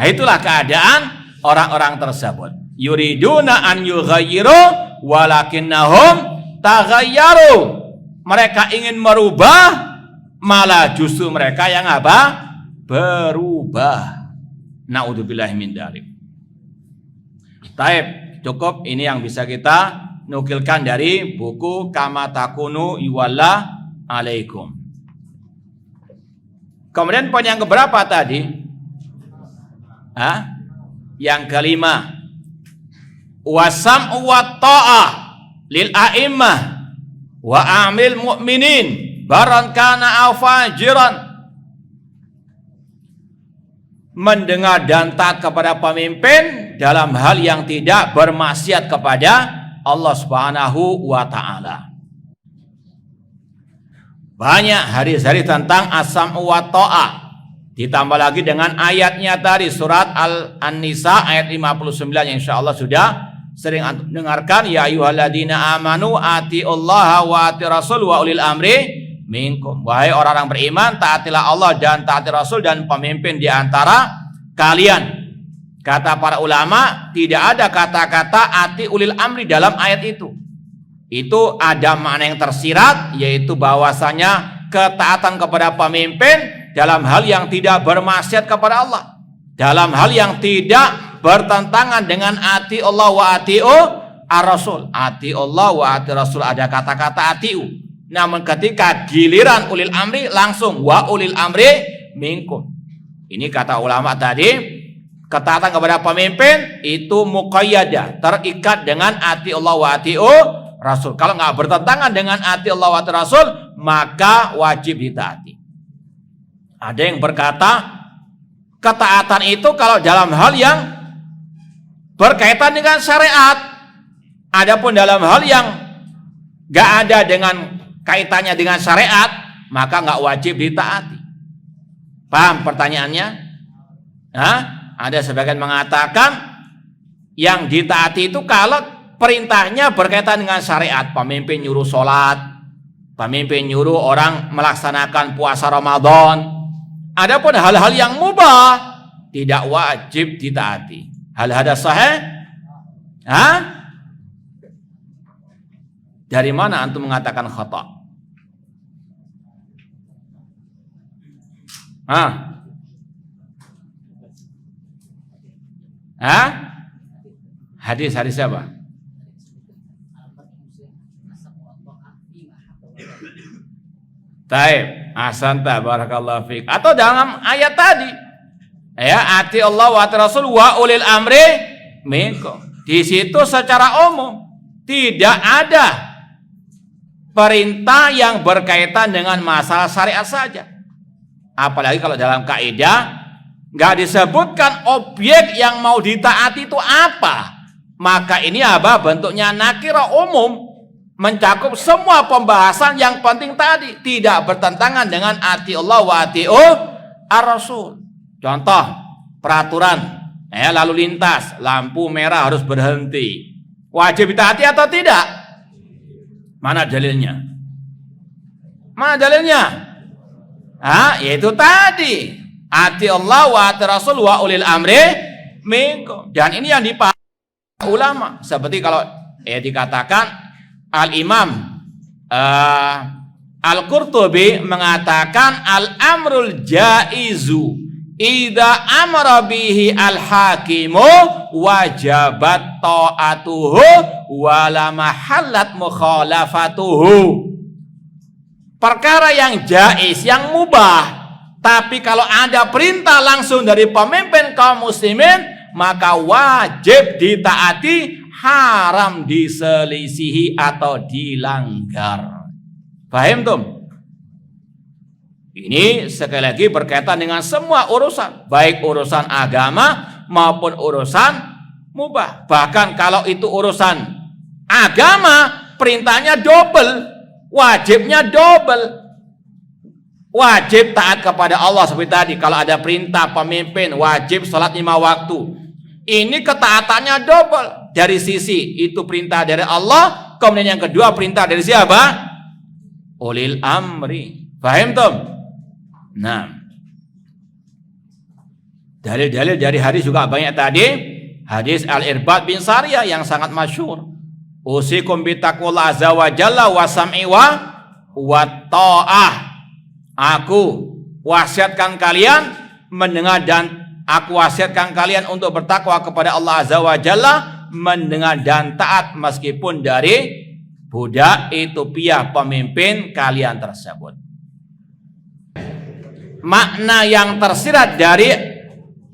A: itulah keadaan orang-orang tersebut. Yuriduna an yughayyiru walakinnahum taghayyaru. Mereka ingin merubah, malah justru mereka yang berubah. Naudzubillahi min dzalik. Taib, cukup ini yang bisa kita nukilkan dari buku Kama Takunu Iwalla Alaikum. Kemudian poin yang keberapa tadi? Yang kelima, wasam'u wa ta'ah lil a'immah wa amil mu'minin baran kana aw fajiran. Mendengar dan taat kepada pemimpin dalam hal yang tidak bermaksiat kepada Allah Subhanahu wa ta'ala. Banyak hadis-hadis tentang as-sam'u wa ta'ah. Ditambah lagi dengan ayatnya tadi, surat An-Nisa ayat 59 yang insyaallah sudah sering antum dengarkan. Ya ayyuhalladzina amanu atiullaha wa ati rasul wa ulil amri minkum. Wahai orang-orang beriman, taatilah Allah dan taati Rasul dan pemimpin di antara kalian. Kata para ulama, tidak ada kata-kata ati ulil amri dalam ayat itu. Itu ada makna yang tersirat, yaitu bahwasanya ketaatan kepada pemimpin dalam hal yang tidak bermaksiat kepada Allah, dalam hal yang tidak bertentangan dengan ati Allah wa ati'u ar-rasul. Ati Allah wa ati Rasul ada kata-kata atiu. Namun ketika giliran ulil amri langsung wa ulil amri minkum. Ini kata ulama tadi, ketaatan kepada pemimpin itu muqayyadah, terikat dengan ati Allah wa ati'u Rasul. Kalau nggak bertentangan dengan ati Allah wa ati Rasul, maka wajib ditaati. Ada yang berkata ketaatan itu kalau dalam hal yang berkaitan dengan syariat. Adapun dalam hal yang gak ada dengan kaitannya dengan syariat, maka gak wajib ditaati. Paham pertanyaannya? Hah? Ada sebagian mengatakan yang ditaati itu kalau perintahnya berkaitan dengan syariat. Pemimpin nyuruh sholat, pemimpin nyuruh orang melaksanakan puasa Ramadan. Adapun hal-hal yang mubah tidak wajib ditaati. Hal hadza sahih? Hah? Dari mana antum mengatakan khata? Hah? Hah? Hadis-hadis siapa? Taib, ahsanta barakallahu fiik. Atau dalam ayat tadi, ya, ati Allah wa ati Rasul wa ulil amri minkum. Di situ secara umum tidak ada perintah yang berkaitan dengan masalah syariat saja. Apalagi kalau dalam kaidah nggak disebutkan objek yang mau ditaati itu apa. Maka ini apa? Bentuknya nakira umum, mencakup semua pembahasan yang penting tadi, tidak bertentangan dengan ati Allah wa ati'u ar-rasul. Contoh, peraturan lalu lintas, lampu merah harus berhenti. Wajib ditaati atau tidak? Mana dalilnya? Mana dalilnya? Yaitu tadi, ati Allah wa ati Rasul wa ulil amri minkum. Dan ini yang dipahami ulama. Seperti kalau dikatakan Al-Imam Al-Qurtubi mengatakan al-amrul jaizu idza amara bihi al-hakimu wajabat ta'atuhu wa la mahallat mukhalafatuhu. Perkara yang jaiz, yang mubah, tapi kalau ada perintah langsung dari pemimpin kaum muslimin, maka wajib ditaati, haram diselisihi atau dilanggar. Paham tum? Ini sekali lagi berkaitan dengan semua urusan, baik urusan agama maupun urusan mubah. Bahkan kalau itu urusan agama, perintahnya double, wajibnya double. Wajib taat kepada Allah seperti tadi. Kalau ada perintah pemimpin wajib sholat 5 waktu, ini ketaatannya double. Dari sisi itu perintah dari Allah, kemudian yang kedua perintah dari siapa? Ulil amri. Paham tum? Nah, dalil-dalil dari hadis juga banyak tadi. Hadis Al-Irbad bin Sariyah yang sangat masyhur. Usikum bitaqwallah azza wa jalla wa sam'i wa ta'ah. Aku wasiatkan kalian mendengar dan aku wasiatkan kalian untuk bertakwa kepada Allah azza wa jalla, mendengar dan taat meskipun dari budak Ethiopia pemimpin kalian tersebut. Makna yang tersirat dari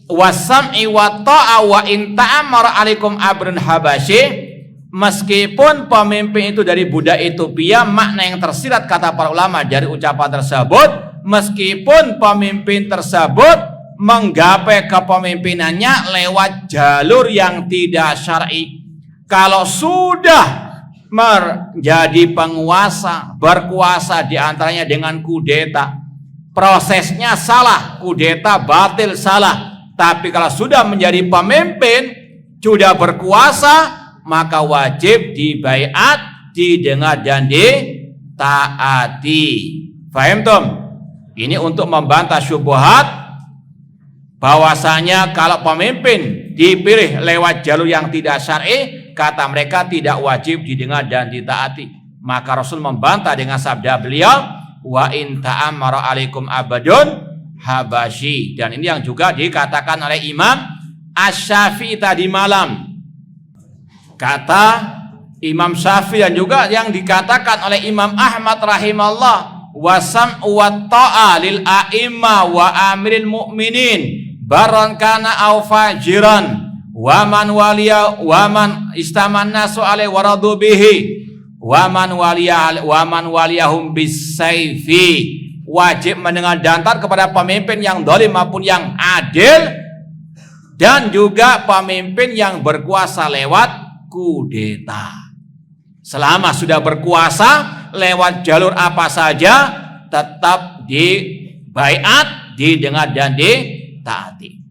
A: wasam'i wa ta'a wa in ta'amara alaikum abrun habasyi. Meskipun pemimpin itu dari budak Ethiopia, makna yang tersirat kata para ulama dari ucapan tersebut, meskipun pemimpin tersebut menggapai kepemimpinannya lewat jalur yang tidak syar'i. Kalau sudah menjadi penguasa, berkuasa diantaranya dengan kudeta, prosesnya salah, kudeta batil salah. Tapi kalau sudah menjadi pemimpin, sudah berkuasa, maka wajib dibaiat, didengar dan ditaati. Faham tum? Ini untuk membantah syubhat bahwasanya kalau pemimpin dipilih lewat jalur yang tidak syar'i, kata mereka tidak wajib didengar dan ditaati. Maka Rasul membantah dengan sabda beliau, wa in ta'ammara alaikum abadun habasyi. Dan ini yang juga dikatakan oleh Imam Asy-Syafi'i tadi malam. Kata Imam Syafi'i dan juga yang dikatakan oleh Imam Ahmad rahimahullah, wasam wa ta'a lil a'imma wa amiril mu'minin baran kana aw fajiran wa man waliya wa man istaman nasu alaihi wa radu bihi wa man waliyahum bisayfi. Wajib mendengar dan taat kepada pemimpin yang zalim maupun yang adil, dan juga pemimpin yang berkuasa lewat kudeta. Selama sudah berkuasa lewat jalur apa saja, tetap dibaiat, didengar dan ditaati.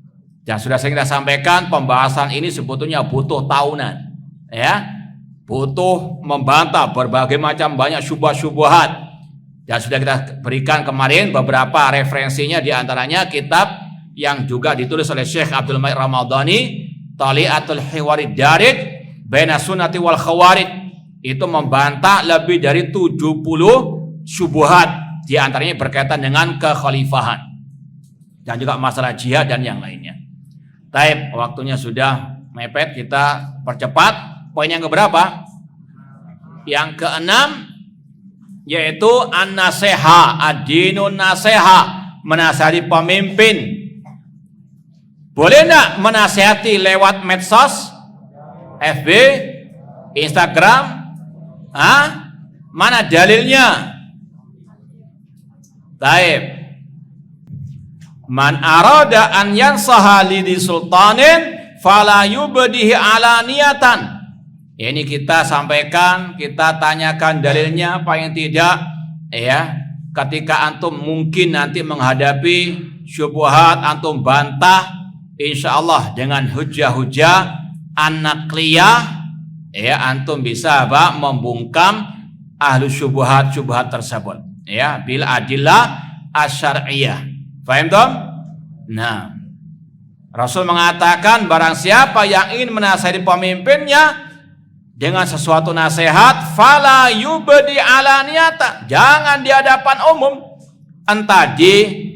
A: Dan sudah saya sampaikan, pembahasan ini sebetulnya butuh tahunan, ya, butuh membantah berbagai macam banyak syubhat-syubhat. Dan sudah kita berikan kemarin beberapa referensinya, diantaranya kitab yang juga ditulis oleh Syekh Abdul Malik Ramadhani, Tali'atul Hiwarid Darid Baina Sunnati wal Khawarij. Itu membantah lebih dari 70 syubhat, diantaranya berkaitan dengan kekhalifahan dan juga masalah jihad dan yang lainnya. Taib, waktunya sudah mepet, kita percepat. Poin yang keberapa? Yang keenam, yaitu an-naseha, ad-dinun naseha, menasihati pemimpin. Boleh enggak menasihati lewat medsos, FB, Instagram? Mana dalilnya? Taib. Man arada an yansaha li sultanin fala yubdihi alaniyatan. Ini kita sampaikan, kita tanyakan dalilnya paling tidak, ya. Ketika antum mungkin nanti menghadapi syubhat, antum bantah insyaallah dengan hujah-hujah an-naqliyah, ya, antum bisa membungkam ahlu syubhat-syubhat tersebut, ya, bil adillah asy-syar'iyyah. Paham toh? Nah, Rasul mengatakan barang siapa yang ingin menasihati pemimpinnya dengan sesuatu nasihat, fala yubdi alaniyata, jangan di hadapan umum, entah di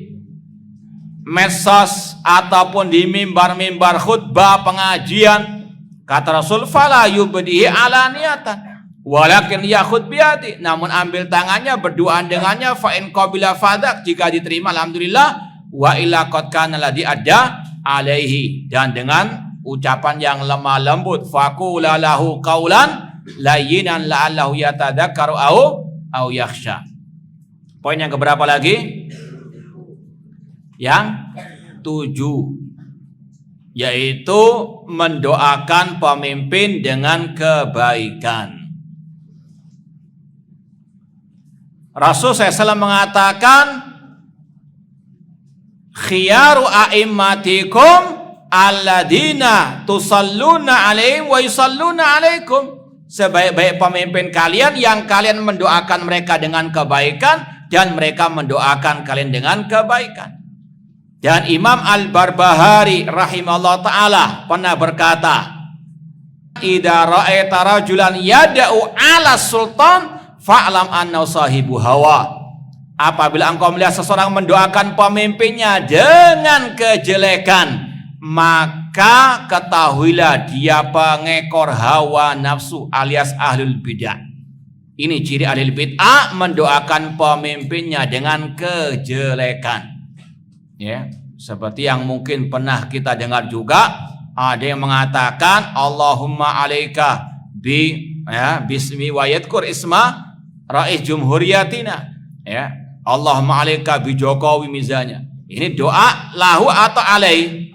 A: medsos ataupun di mimbar-mimbar khutbah pengajian. Kata Rasul, fala yubdi alaniyata walakin yakhud biyadi, namun ambil tangannya, berduaan dengannya, fa in qabila fadak, jika diterima alhamdulillah, wa illa qad kana ladhi adda alaihi, dan dengan ucapan yang lemah lembut, faqula lahu qaulan layyinan la'allahu yatadzakkaru au yakhsha. Poin yang keberapa lagi? Yang 7, yaitu mendoakan pemimpin dengan kebaikan. Rasul SAW mengatakan, khiyaru a'immatikum alladzina tusalluna alaihim wa yusalluna alaikum. Sebaik-baik pemimpin kalian yang kalian mendoakan mereka dengan kebaikan dan mereka mendoakan kalian dengan kebaikan. Dan Imam Al-Barbahari rahimahullah ta'ala pernah berkata, idza ra'aita rajulan yad'u 'ala sultan fa'lam annahu sahibu hawa. Apabila engkau melihat seseorang mendoakan pemimpinnya dengan kejelekan, maka ketahuilah dia pengekor hawa nafsu alias ahlul bid'ah. Ini ciri ahlul bid'ah, mendoakan pemimpinnya dengan kejelekan. Ya, Seperti yang mungkin pernah kita dengar juga, ada yang mengatakan Allahumma alaika bismi wa yadhkur isma rais jumhuriyatina, ya. Allahumma alaika bi Jokowi misalnya. Ini doa lahu atau alai.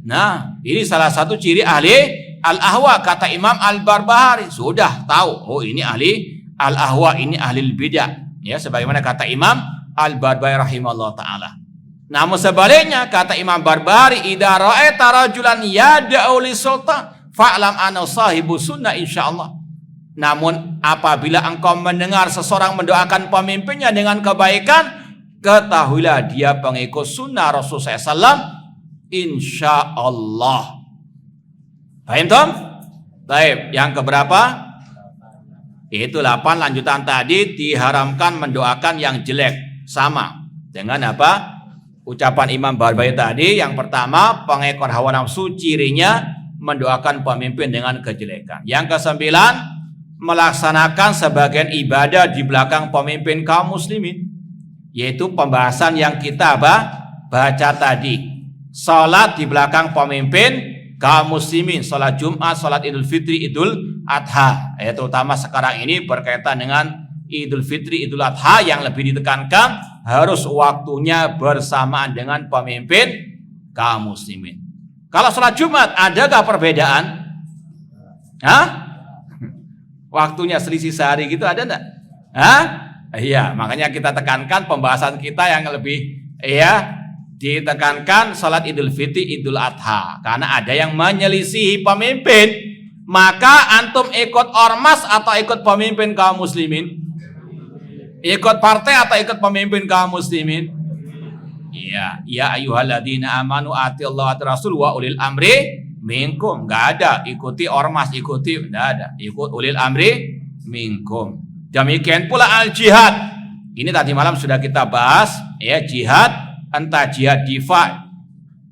A: Nah, ini salah satu ciri ahli al-ahwa, kata Imam Al-Barbahari. Sudah tahu, oh ini ahli al-ahwa, ini ahli bidah, ya, sebagaimana kata Imam Al-Barbahari rahimahullah taala. Namun sebaliknya kata Imam Barbahari, idza ra'aita rajulan yad'u li sultan fa'lam anna sahibu sunnah insyaallah. Namun apabila engkau mendengar seseorang mendoakan pemimpinnya dengan kebaikan, ketahuilah dia pengikut sunnah Rasulullah SAW insyaallah. Paham Tom? Baik, yang keberapa? Itu 8 lanjutan tadi, diharamkan mendoakan yang jelek. Sama dengan apa? Ucapan Imam Barbahari tadi. Yang pertama, pengekor hawa nafsu, cirinya mendoakan pemimpin dengan kejelekan. Yang ke-9, melaksanakan sebagian ibadah di belakang pemimpin kaum muslimin, yaitu pembahasan yang kita baca tadi. Salat di belakang pemimpin kaum muslimin, salat Jumat, salat Idul Fitri, Idul Adha, terutama sekarang ini berkaitan dengan Idul Fitri, Idul Adha, yang lebih ditekankan harus waktunya bersamaan dengan pemimpin kaum muslimin. Kalau sholat Jumat, adakah perbedaan? Waktunya selisih sehari gitu, ada enggak? Iya, makanya kita tekankan pembahasan kita yang lebih ditekankan sholat Idul Fitri, Idul Adha, karena ada yang menyelisihi pemimpin. Maka antum ikut ormas atau ikut pemimpin kaum muslimin? Ikut partai atau ikut pemimpin kaum muslimin? Iya, ya ayyuhalladzina amanu atiullaha wa rasul wa ulil amri minkum. Enggak ada ikuti ormas, enggak ada. Ikut ulil amri minkum. Demikian pula al-jihad. Ini tadi malam sudah kita bahas, ya, jihad, entah jihad difa,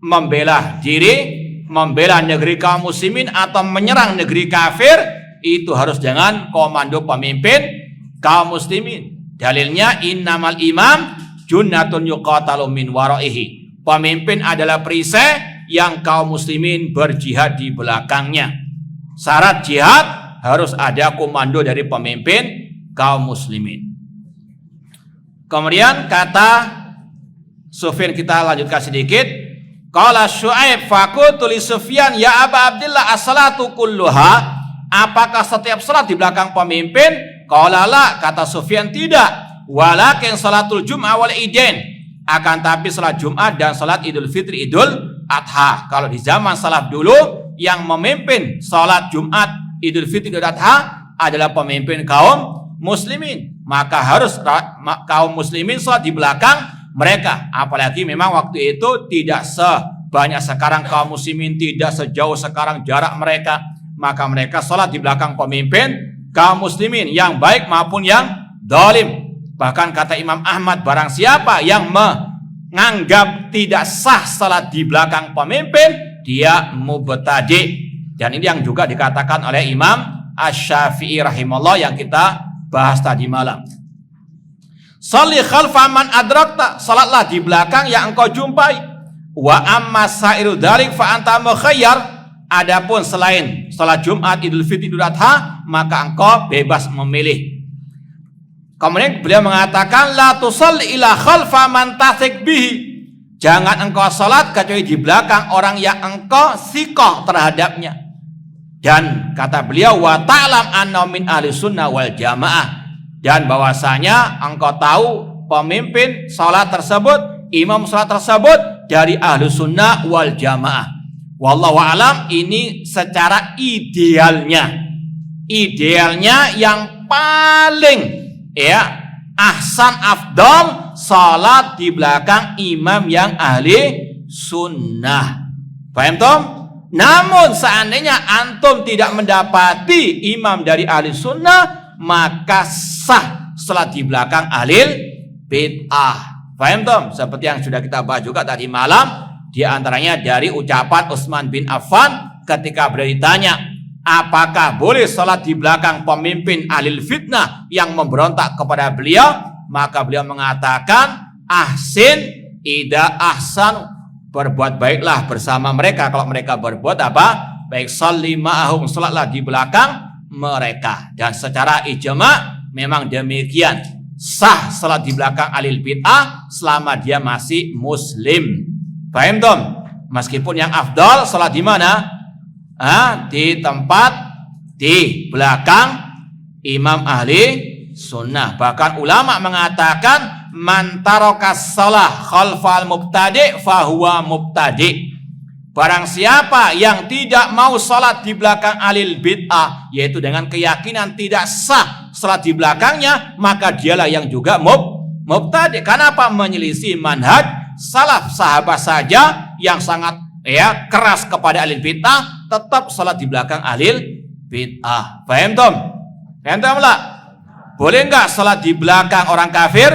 A: membela diri, membela negeri kaum muslimin, atau menyerang negeri kafir, itu harus dengan komando pemimpin kaum muslimin. Dalilnya innamal imam junnatun yuqatalu min waraihi. Pemimpin adalah perisai yang kaum muslimin berjihad di belakangnya. Syarat jihad harus ada komando dari pemimpin kaum muslimin. Kemudian kata Sufyan, kita lanjutkan sedikit. Qala Syu'aib faqultu li Sufyan ya Aba Abdillah as-salatu kulluha, apakah setiap salat di belakang pemimpin? Qala la, kata Sufyan, tidak. Walakin salatul Jum'ah wal Idain, akan tapi salat Jumat dan salat Idul Fitri, Idul Adha. Kalau di zaman salaf dulu yang memimpin salat Jumat, Idul Fitri, Idul Adha adalah pemimpin kaum muslimin, maka harus kaum muslimin salat di belakang mereka. Apalagi memang waktu itu tidak sebanyak sekarang kaum muslimin, tidak sejauh sekarang jarak mereka, maka mereka salat di belakang pemimpin kaum muslimin, yang baik maupun yang zalim. Bahkan kata Imam Ahmad, barang siapa yang menganggap tidak sah salat di belakang pemimpin, dia mubtadi. Dan ini yang juga dikatakan oleh Imam Asy-Syafi'i rahimahullah yang kita bahas tadi malam. Shalli khalfa man adrakta, salatlah di belakang yang engkau jumpai. Wa amma sa'iru dzalik fa anta mukhayyar. Adapun selain salat Jumat, Idul Fitri, Idul Adha, maka engkau bebas memilih. Kemudian beliau mengatakan la tusalli ila khalfa man tasik bihi, jangan engkau salat kecuali di belakang orang yang engkau sikoh terhadapnya. Dan kata beliau wa ta'lam anna min ahli sunnah wal jamaah, dan bahwasanya engkau tahu pemimpin salat tersebut, imam salat tersebut dari ahli sunnah wal jamaah. Wallahu alam, ini secara idealnya yang paling ahsan afdal salat di belakang imam yang ahli sunnah. Paham Tom? Namun seandainya antum tidak mendapati imam dari ahli sunnah, maka sah salat di belakang ahli bid'ah. Paham Tom? Seperti yang sudah kita bahas juga tadi malam, di antaranya dari ucapan Utsman bin Affan ketika beliau ditanya, apakah boleh salat di belakang pemimpin ahlil fitnah yang memberontak kepada beliau? Maka beliau mengatakan, ahsin ida ahsan berbuat baiklah bersama mereka kalau mereka berbuat apa? Baik, sholli ma'ahum, salatlah di belakang mereka. Dan secara ijma memang demikian. Sah salat di belakang alil bid'ah selama dia masih muslim. Paham Tom? Meskipun yang afdal salat di mana? Di tempat di belakang imam ahli sunnah. Bahkan ulama mengatakan man tarokas salah khalfal mubtadi fahuwa mubtadi. Barang siapa yang tidak mau salat di belakang alil bid'ah, yaitu dengan keyakinan tidak sah salat di belakangnya, maka dialah yang juga mubtadi. Kenapa? Menyelisih manhaj salaf. Sahabat saja yang sangat keras kepada alil bid'ah tetap salat di belakang alil bid'ah. Paham Tom? Paham Tom lah? Boleh nggak salat di belakang orang kafir?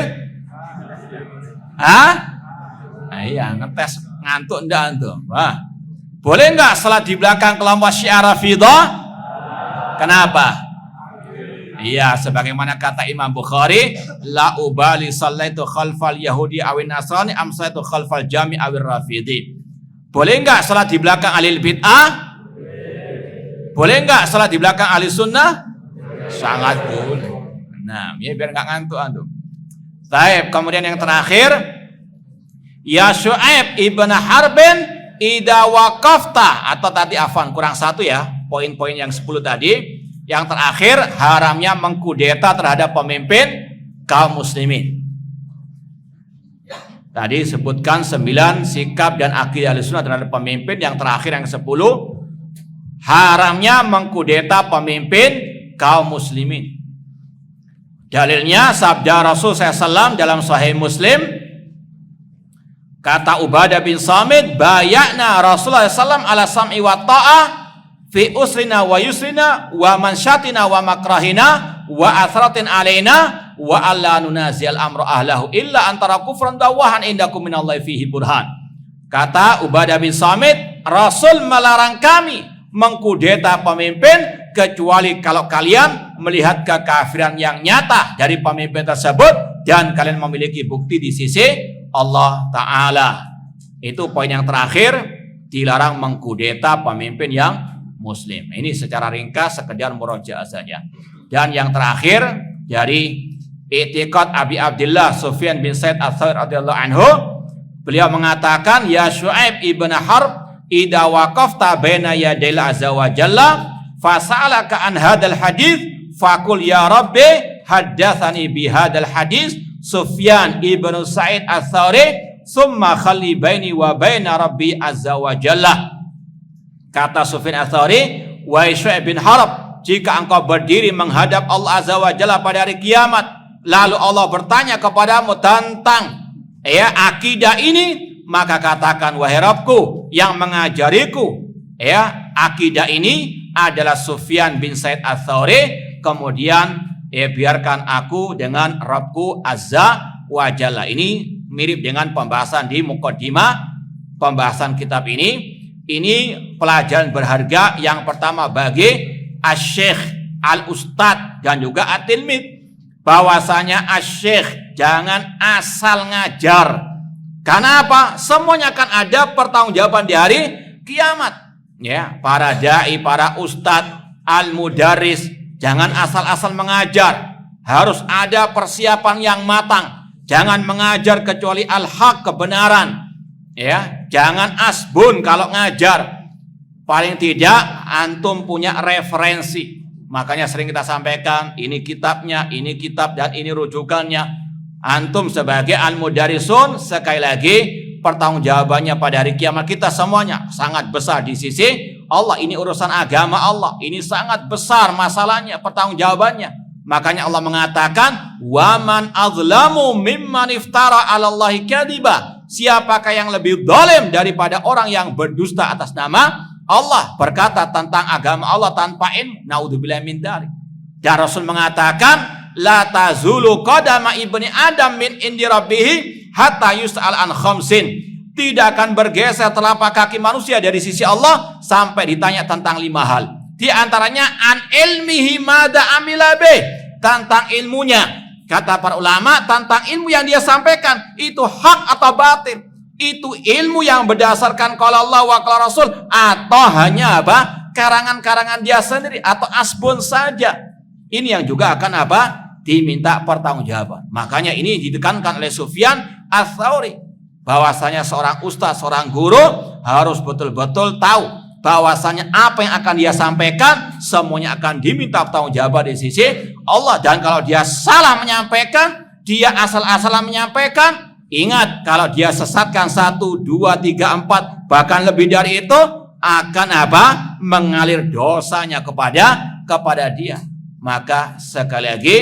A: Iya, ngetes ngantuk ndak antum? Boleh nggak salat di belakang kelompok Syiah Rafidhah? Kenapa? Iya, sebagaimana kata Imam Bukhari, la ubali sallaitu khalfal yahudi awin nasrani am sallaitu khalfal jami awir rafidi. Boleh nggak salat di belakang alil bid'ah? Boleh nggak salat di belakang ahli sunnah? Sangat boleh. Nah, ya biar nggak ngantuk antum. Baik, kemudian yang terakhir, ya Syu'aib ibn Harbin idza waqafta, atau tadi afwan kurang satu ya, poin-poin yang 10 tadi. Yang terakhir, haramnya mengkudeta terhadap pemimpin kaum muslimin. Tadi sebutkan 9 sikap dan akidah Ahlussunnah terhadap pemimpin. Yang terakhir yang 10, haramnya mengkudeta pemimpin kaum muslimin. Dalilnya sabda Rasul SAW dalam Sahih Muslim, kata Ubadah bin Samit, bayakna Rasulullah SAW ala sam'i wa ta'ah fi usrina wa yusrina wa mansyatina wa makrahina wa athratin alaina wa alla nunazil amru ahlahu illa antara kufran dawahan indakum minallahi fihi burhan. Kata Ubadah bin Samit, Rasul melarang kami mengkudeta pemimpin kecuali kalau kalian melihat kekafiran yang nyata dari pemimpin tersebut dan kalian memiliki bukti di sisi Allah Ta'ala. Itu poin yang terakhir, dilarang mengkudeta pemimpin yang muslim. Ini secara ringkas sekedar murojaah saja. Dan yang terakhir dari i'tiqad Abi Abdullah Sufyan bin Sa'id Ats-Tsauri radhiyallahu anhu, beliau mengatakan, ya Syu'aib ibn Harb idza waqafta baina yadil azza wa jalla fas'alaka an hadzal hadits faqul ya rabbi haddatsani bi hadzal hadits Sufyan ibn Sa'id Ats-Tsauri summa khalli baini wa baina rabbi azza wa jalla. Kata Sufyan Ats-Tsauri, wahai Syu'aib bin Harb, jika engkau berdiri menghadap Allah azza wa jalla pada hari kiamat, lalu Allah bertanya kepadamu tentang akidah ini, maka katakan, wahai Rabbku yang mengajariku akidah ini adalah Sufyan bin Sa'id Ats-Tsauri, kemudian biarkan aku dengan Rabbku azza wa jalla. Ini mirip dengan pembahasan di muqaddimah pembahasan kitab ini. Ini pelajaran berharga yang pertama bagi asy-syekh, al-ustadz dan juga at-tilmid, bahwasanya asy-syekh jangan asal ngajar. Karena apa? Semuanya akan ada pertanggungjawaban di hari kiamat. Ya, para dai, para ustadz, al-mudarris, jangan asal-asal mengajar. Harus ada persiapan yang matang. Jangan mengajar kecuali al-haq, kebenaran. Ya, jangan asbun kalau ngajar. Paling tidak antum punya referensi. Makanya sering kita sampaikan, ini kitabnya, ini kitab dan ini rujukannya. Antum sebagai al-mudarrisun, sekali lagi pertanggungjawabannya pada hari kiamat kita semuanya sangat besar di sisi Allah. Ini urusan agama Allah. Ini sangat besar masalahnya, pertanggungjawabannya. Makanya Allah mengatakan, "Waman azlamu mimman iftara 'alallahi kadziba." Siapakah yang lebih zalim daripada orang yang berdusta atas nama Allah, berkata tentang agama Allah tanpa ilmu. Naudzubillahi min dzalik. Dan Rasul mengatakan, "La tazulu qadama ibni Adam min indi rabbih hatta yus'al an khamsin." Tidak akan bergeser telapak kaki manusia dari sisi Allah sampai ditanya tentang 5 hal. Di antaranya an ilmihi mada amila bih, tentang ilmunya. Kata para ulama, tentang ilmu yang dia sampaikan itu hak atau batil, itu ilmu yang berdasarkan qala Allah wa qala Rasul, atau hanya apa? Karangan-karangan dia sendiri atau asbun saja. Ini yang juga akan apa? Diminta pertanggungjawaban. Makanya ini ditekankan oleh Sufyan Ats-Tsauri bahwasanya seorang ustaz, seorang guru harus betul-betul tahu bahwasanya apa yang akan dia sampaikan semuanya akan diminta pertanggungjawaban di sisi Allah. Dan kalau dia salah menyampaikan, dia asal-asalan menyampaikan, ingat kalau dia sesatkan 1, 2, 3, 4 bahkan lebih dari itu, akan apa? Mengalir dosanya kepada dia. Maka sekali lagi,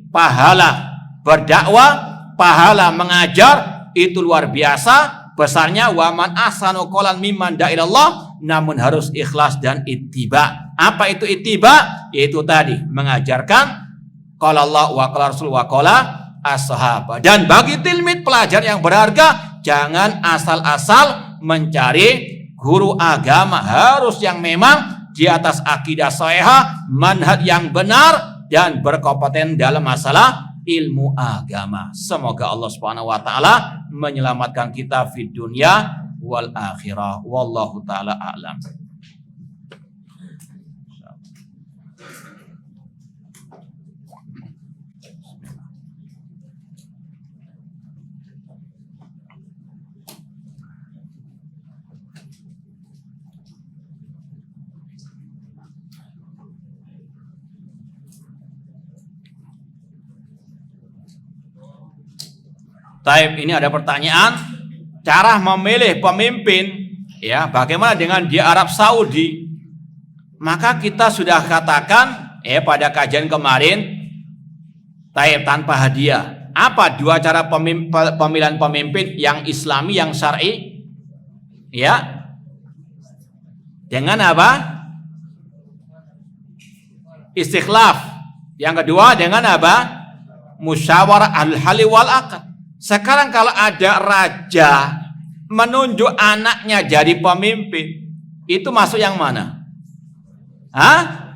A: pahala berdakwah, pahala mengajar itu luar biasa besarnya. Wa man ahsanu qolan mimman da'a ilallah, namun harus ikhlas dan ittiba. Apa itu ittiba? Yaitu tadi mengajarkan qala Allah wa qala Rasul wa qala as-sahabah. Dan bagi tilmid pelajar yang berharga, jangan asal-asal mencari guru agama, harus yang memang di atas akidah shahihah, manhaj yang benar dan berkompeten dalam masalah ilmu agama. Semoga Allah Subhanahu wa taala menyelamatkan kita fid dunya wal akhirah. Wallahu taala a'lam. Taib, ini ada pertanyaan, cara memilih pemimpin, ya, bagaimana dengan di Arab Saudi? Maka kita sudah katakan, pada kajian kemarin, Taib, tanpa hadiah. Apa dua cara pemilihan pemimpin yang Islami, yang syar'i? Ya, dengan apa? Istikhlaf. Yang kedua dengan apa? Musyawarah al-hali wal aqd. Sekarang kalau ada raja menunjuk anaknya jadi pemimpin, itu masuk yang mana?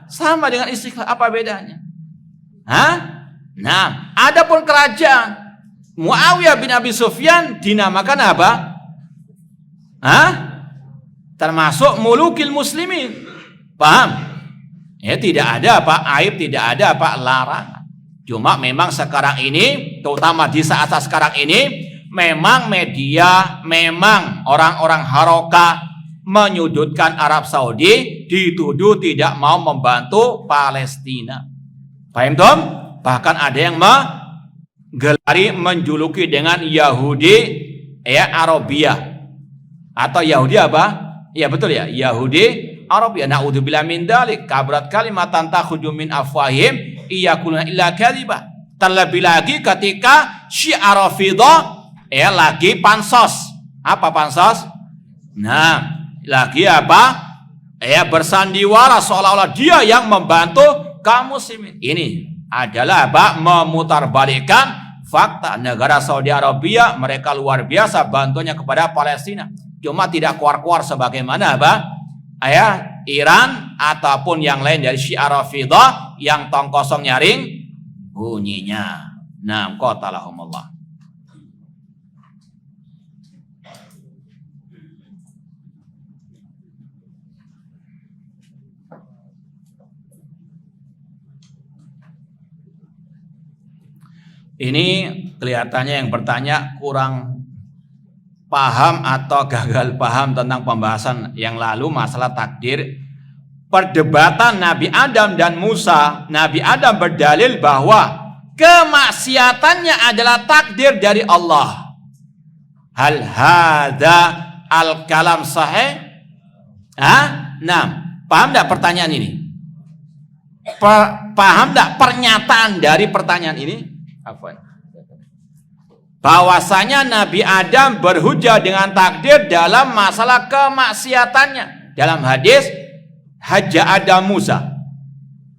A: Sama dengan istikhlaf, apa bedanya? Nah, adapun kerajaan Muawiyah bin Abi Sufyan dinamakan apa? Termasuk mulukil muslimin. Paham? Ya, tidak ada apa aib, tidak ada apa larangan. Cuma memang sekarang ini, terutama di saat sekarang ini, memang media, memang orang-orang harokah menyudutkan Arab Saudi, dituduh tidak mau membantu Palestina. Paham Tom? Bahkan ada yang menggelari, menjuluki dengan Yahudi Arabia. Atau Yahudi apa? Ya betul ya, Yahudi Arabia. Na'udzubillah min dalik, kabrat kalimatan takhruju min afwahim iyakuluna illa kadhibah. Terlebih lagi ketika Syiah Rafidhah lagi pansos. Apa pansos? Nah, lagi apa? Bersandiwara seolah-olah dia yang membantu kaum muslimin. Ini adalah apa? Memutarbalikkan fakta. Negara Saudi Arabia mereka luar biasa bantunya kepada Palestina. Cuma tidak keluar-keluar sebagaimana apa? Iran ataupun yang lain dari Syiah Rafidhah yang tong kosong nyaring bunyinya. Nah, qatalahumullah. Ini kelihatannya yang bertanya kurang paham atau gagal paham tentang pembahasan yang lalu masalah takdir. Perdebatan Nabi Adam dan Musa. Nabi Adam berdalil bahwa kemaksiatannya adalah takdir dari Allah. Hal hadza al-kalam sahih? Nah, paham enggak pertanyaan ini? Paham enggak pernyataan dari pertanyaan ini? Bahwasanya Nabi Adam berhujjah dengan takdir dalam masalah kemaksiatannya. Dalam hadis Hajja Adam Musa.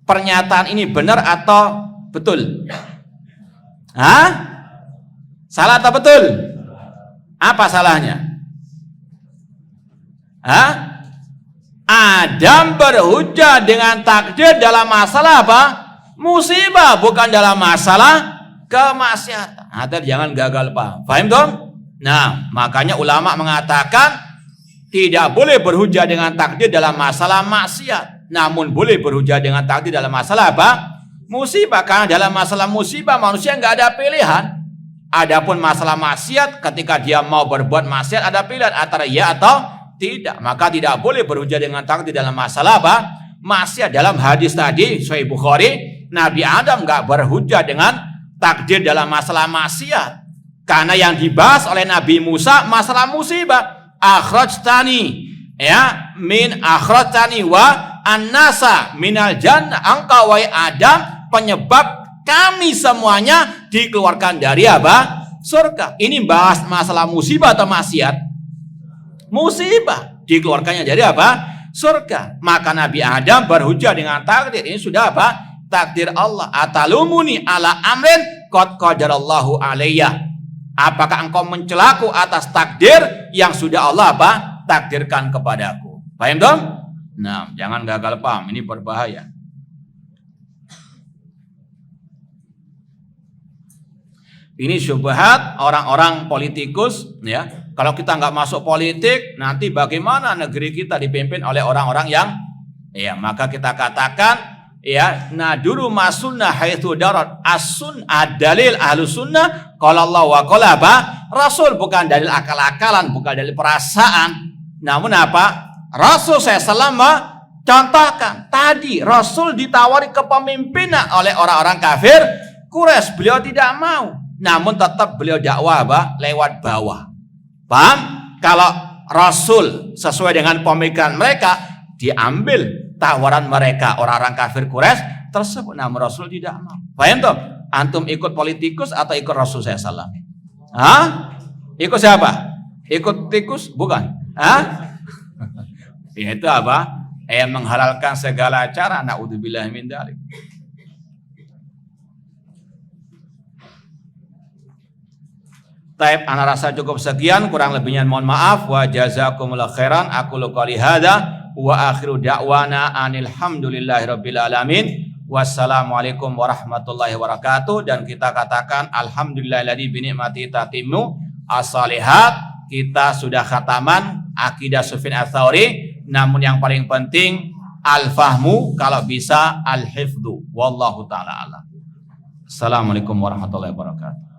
A: Pernyataan ini benar atau betul? Salah atau betul? Apa salahnya? Adam berhujjah dengan takdir dalam masalah apa? Musibah, bukan dalam masalah kemaksiatan. Jangan gagal paham. Paham dong? Nah, makanya ulama mengatakan tidak boleh berhujah dengan takdir dalam masalah maksiat, namun boleh berhujah dengan takdir dalam masalah apa? Musibah. Karena dalam masalah musibah manusia nggak ada pilihan. Adapun masalah maksiat, ketika dia mau berbuat maksiat ada pilihan antara ya atau tidak. Maka tidak boleh berhujah dengan takdir dalam masalah apa? Maksiat. Dalam hadis tadi Sahih Bukhari, Nabi Adam nggak berhujah dengan takdir dalam masalah maksiat. Karena yang dibahas oleh Nabi Musa masalah musibah. Akhrajtani ya min akhrajtani wa annasa minal jannah. Engkau wahai Adam penyebab kami semuanya dikeluarkan dari apa? Surga. Ini bahas masalah musibah atau maksiat? Musibah. Dikeluarkannya dari apa? Surga. Maka Nabi Adam berhujah dengan takdir. Ini sudah apa? Takdir Allah. Atalumuni ala amrin qad qadarallahu alayya. Apakah engkau mencelaku atas takdir yang sudah Allah apa? Takdirkan kepadaku. Paham dong? Nah, jangan gagal paham. Ini berbahaya. Ini syubhat orang-orang politikus, ya. Kalau kita nggak masuk politik, nanti bagaimana negeri kita dipimpin oleh orang-orang yang, ya, maka kita katakan, ya, naduru masunnah haitsu darat as-sun ad-dalil ahlus sunnah qala Allah wa qala apa? Rasul. Bukan dalil akal-akalan, bukan dalil perasaan. Namun apa? Rasul SAW contohkan. Tadi Rasul ditawari kepemimpinan oleh orang-orang kafir Quraisy, beliau tidak mau. Namun tetap beliau dakwah apa? Lewat bawah. Paham? Kalau Rasul sesuai dengan pemikiran mereka, diambil tawaran mereka orang-orang kafir Quraisy tersebut, namun Rasul tidak mau. Paham tuh? Antum ikut politikus atau ikut Rasul SAW? Hah? Ikut siapa? Ikut tikus? Bukan. Hah? Itu apa? Menghalalkan segala cara. Na'udzubillah min dzalik. Taib, ana rasa cukup sekian, kurang lebihnya mohon maaf. Wa jazakumullahu khairan. Aku qouli hadza wa akhiru da'wana anil hamdulillahirabbil alamin. Wassalamualaikum warahmatullahi wabarakatuh. Dan kita katakan alhamdulillahilladzi bi ni'mati tatimmu as-shalihat. Kita sudah khataman akidah Sufyan Ats-Tsauri, namun yang paling penting al-fahmu, kalau bisa al-hifdzu. Wallahu taala alam. Assalamualaikum warahmatullahi wabarakatuh.